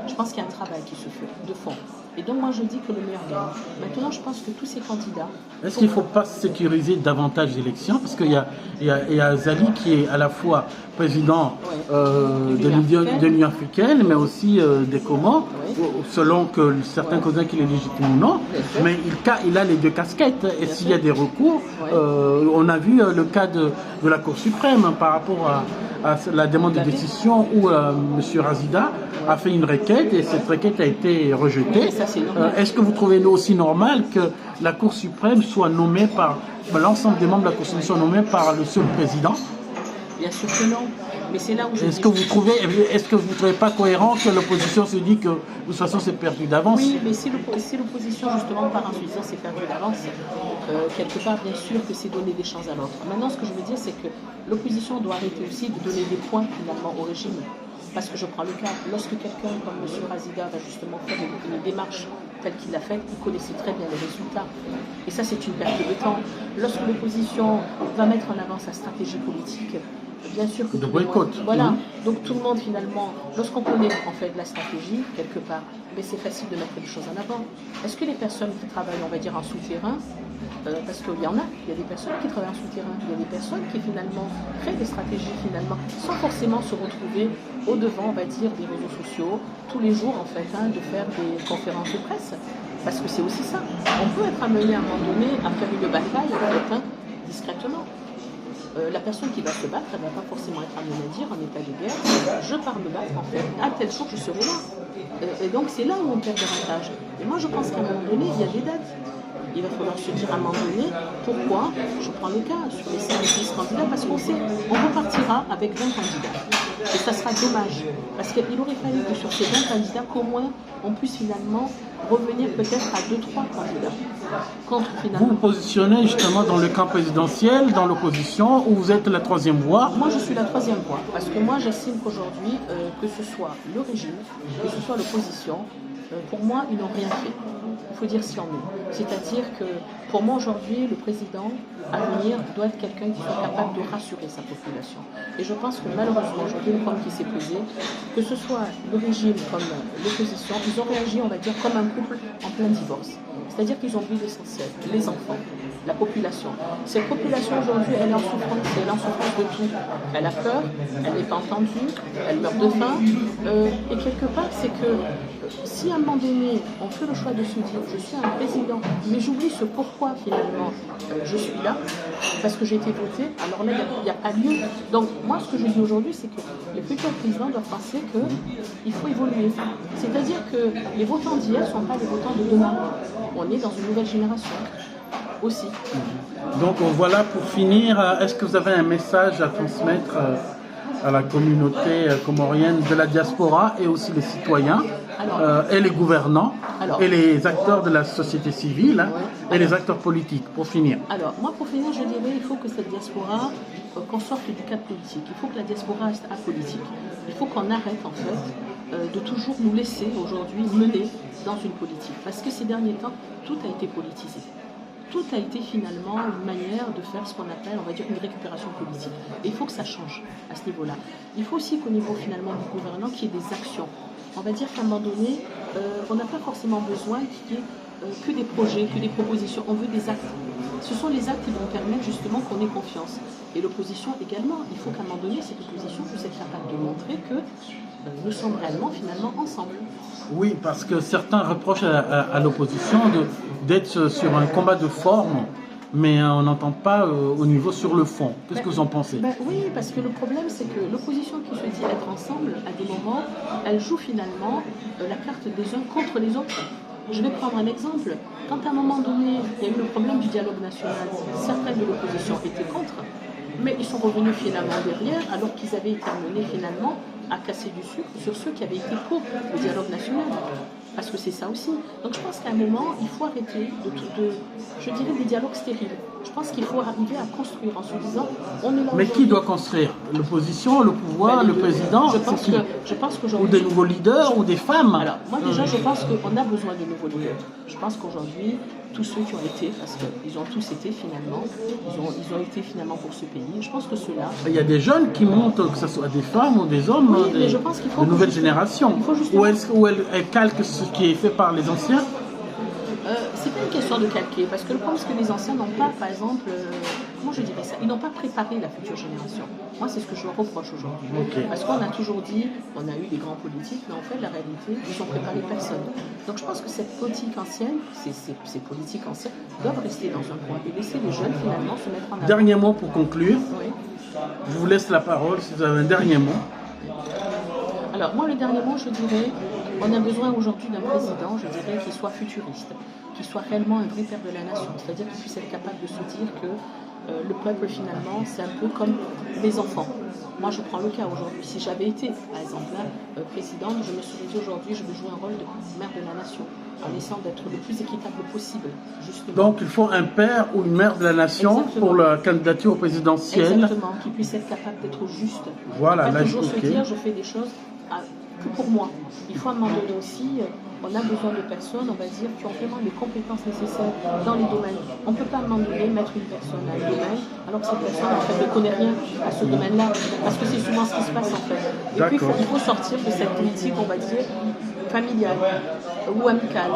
Je pense qu'il y a un travail qui se fait de fond. Et donc moi je dis que le meilleur gagne. Maintenant je pense que tous ces candidats... Est-ce qu'il ne faut pas sécuriser davantage l'élection? Parce qu'il y a Zali qui est à la fois président de l'Union africaine, mais aussi des Comores, selon que certains considèrent qu'il est légitime ou non. Mais il a les deux casquettes. Et s'il y a des recours, on a vu le cas de la Cour suprême par rapport à la demande de décision où M. Razida a fait une requête et cette requête a été rejetée. Est-ce que vous trouvez aussi normal que la Cour suprême soit nommée par l'ensemble des membres de la Constitution, nommés par le seul président? Bien sûr que non. Mais c'est là où je... Est-ce que vous ne trouvez pas cohérent que l'opposition se dit que de toute façon c'est perdu d'avance? Oui, mais si l'opposition justement par intuition c'est perdu d'avance, quelque part bien sûr que c'est donner des chances à l'autre. Maintenant ce que je veux dire c'est que l'opposition doit arrêter aussi de donner des points finalement au régime. Parce que je prends le cas, lorsque quelqu'un comme M. Razida va justement faire une démarche telle qu'il l'a faite, il connaissait très bien les résultats. Et ça, c'est une perte de temps. Lorsque l'opposition va mettre en avant sa stratégie politique, bien sûr que... De boycott. Voilà. Donc tout le monde, finalement, lorsqu'on connaît en fait la stratégie, quelque part, mais c'est facile de mettre des choses en avant. Est-ce que les personnes qui travaillent, on va dire, en souterrain, parce qu'il y en a, il y a des personnes qui travaillent en souterrain, il y a des personnes qui finalement créent des stratégies finalement, sans forcément se retrouver au devant, on va dire, des réseaux sociaux, tous les jours en fait, de faire des conférences de presse. Parce que c'est aussi ça. On peut être amené à un moment donné à faire une bataille en fait, discrètement. La personne qui va se battre, elle ne va pas forcément être amenée à dire en état de guerre, je pars me battre en fait, à tel jour je serai là. Et donc c'est là où on perd davantage. Et moi je pense qu'à un moment donné, il y a des dates. Il va falloir se dire à un moment donné, pourquoi, je prends le cas, sur les 5 ou 10 candidats, parce qu'on sait, on repartira avec 20 candidats. Et ça sera dommage, parce qu'il aurait fallu que sur ces 20 candidats, qu'au moins on puisse finalement revenir peut-être à 2-3 candidats. Contre, finalement. Vous vous positionnez justement dans le camp présidentiel, dans l'opposition, ou vous êtes la troisième voie? Moi, je suis la troisième voie, parce que moi, j'estime qu'aujourd'hui, que ce soit le régime, que ce soit l'opposition, pour moi, ils n'ont rien fait. Il faut dire ce qu'il en est. C'est-à-dire que pour moi, aujourd'hui, le président à venir doit être quelqu'un qui soit capable de rassurer sa population. Et je pense que malheureusement, aujourd'hui, le problème qui s'est posé, que ce soit le régime comme l'opposition, ils ont réagi, on va dire, comme un couple en plein divorce. C'est-à-dire qu'ils ont vu l'essentiel, les enfants, la population. Cette population aujourd'hui, elle est en souffrance, elle est en souffrance de tout. Elle a peur, elle n'est pas entendue, elle meurt de faim. Et quelque part, c'est que si à un moment donné, on fait le choix de se dire, je suis un président, mais j'oublie ce pourquoi finalement je suis là, parce que j'ai été voté, alors là, il n'y a pas lieu. Donc moi, ce que je dis aujourd'hui, c'est que les futurs présidents doivent penser qu'il faut évoluer. C'est-à-dire que les votants d'hier ne sont pas les votants de demain. On est dans une nouvelle génération aussi. Donc voilà, pour finir, est-ce que vous avez un message à transmettre à la communauté comorienne de la diaspora et aussi les citoyens et les gouvernants et les acteurs de la société civile et les acteurs politiques, pour finir? Alors, moi, pour finir, je dirais qu'il faut que cette diaspora, qu'on sorte du cadre politique. Il faut que la diaspora reste apolitique. Il faut qu'on arrête, en fait, de toujours nous laisser, aujourd'hui, mener dans une politique. Parce que ces derniers temps, tout a été politisé. Tout a été finalement une manière de faire ce qu'on appelle, on va dire, une récupération politique. Et il faut que ça change à ce niveau-là. Il faut aussi qu'au niveau finalement du gouvernement, qu'il y ait des actions. On va dire qu'à un moment donné, on n'a pas forcément besoin qu'il y ait que des projets, que des propositions. On veut des actes. Ce sont les actes qui vont permettre justement qu'on ait confiance. Et l'opposition également. Il faut qu'à un moment donné, cette opposition puisse être capable de montrer que nous sommes réellement finalement ensemble. Oui, parce que certains reprochent à l'opposition d'être sur un combat de forme, mais on n'entend pas au niveau sur le fond. Qu'est-ce que vous en pensez? Oui, parce que le problème, c'est que l'opposition qui se dit être ensemble, à des moments, elle joue finalement la carte des uns contre les autres. Je vais prendre un exemple. Quand à un moment donné, il y a eu le problème du dialogue national, certains de l'opposition étaient contre, mais ils sont revenus finalement derrière, alors qu'ils avaient été amenés finalement à casser du sucre sur ceux qui avaient été pour le dialogue national. Parce que c'est ça aussi. Donc je pense qu'à un moment, il faut arrêter je dirais, des dialogues stériles. Je pense qu'il faut arriver à construire en se disant, on est là. Mais qui doit construire? L'opposition, le pouvoir, le président? Je pense qu'aujourd'hui... Ou des nouveaux leaders, ou des femmes? Alors, moi déjà, je pense qu'on a besoin de nouveaux leaders. Je pense qu'aujourd'hui, tous ceux qui ont été, parce qu'ils ont tous été finalement, ils ont été finalement pour ce pays. Je pense que ceux-là... Il y a des jeunes qui montent, que ce soit des femmes ou des hommes, mais je pense qu'il faut de nouvelles générations. Ou elles calquent ce qui est fait par les anciens? C'est pas une question de calquer, parce que le problème, c'est que les anciens n'ont pas, par exemple, comment je dirais ça, ils n'ont pas préparé la future génération. Moi, c'est ce que je leur reproche aujourd'hui. Parce qu'on a toujours dit, on a eu des grands politiques, mais en fait, la réalité, ils n'ont préparé personne. Donc je pense que cette politique ancienne, ces politiques anciennes, doivent rester dans un coin et laisser les jeunes, finalement, se mettre en avant. Dernier mot pour conclure. Oui. Je vous laisse la parole, si vous avez un dernier mot. Alors, moi, le dernier mot, je dirais, on a besoin aujourd'hui d'un président, je dirais, qui soit futuriste, qui soit réellement un vrai père de la nation, c'est-à-dire qu'il puisse être capable de se dire que le peuple, finalement, c'est un peu comme les enfants. Moi, je prends le cas aujourd'hui. Si j'avais été, par exemple, présidente, je me serais dit aujourd'hui, je veux jouer un rôle de mère de la nation, en essayant d'être le plus équitable possible, justement. Donc, il faut un père ou une mère de la nation. Exactement. Pour la candidature présidentielle. Exactement, qui puisse être capable d'être juste. Voilà, là, toujours se dire, je fais des choses que pour moi. Il faut à un moment donné aussi, on a besoin de personnes, on va dire, qui ont vraiment les compétences nécessaires dans les domaines. On ne peut pas à un moment donné mettre une personne à un domaine, alors que cette personne, en fait, ne connaît rien à ce domaine-là. Parce que c'est souvent ce qui se passe, en fait. Et puis, il faut sortir de cette politique, on va dire, familiale ou amicale.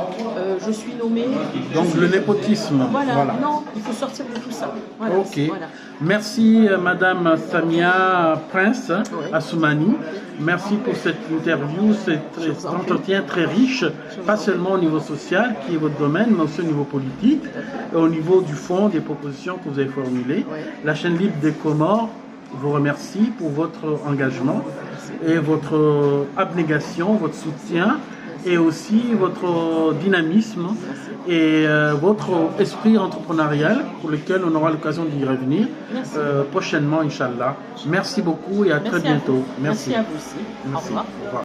Je suis nommée... Donc, le népotisme. Voilà, non, il faut sortir de tout ça. Voilà, ok. Voilà. Merci, Madame Samia Prince Assoumani. Merci pour cette interview, cet entretien très riche, pas seulement au niveau social, qui est votre domaine, mais aussi au niveau politique, et au niveau du fond des propositions que vous avez formulées. La chaîne libre des Comores vous remercie pour votre engagement et votre abnégation, votre soutien et aussi votre dynamisme et votre esprit entrepreneurial pour lequel on aura l'occasion d'y revenir prochainement, Inch'Allah. Merci beaucoup et à très bientôt. Merci à vous aussi. Au revoir.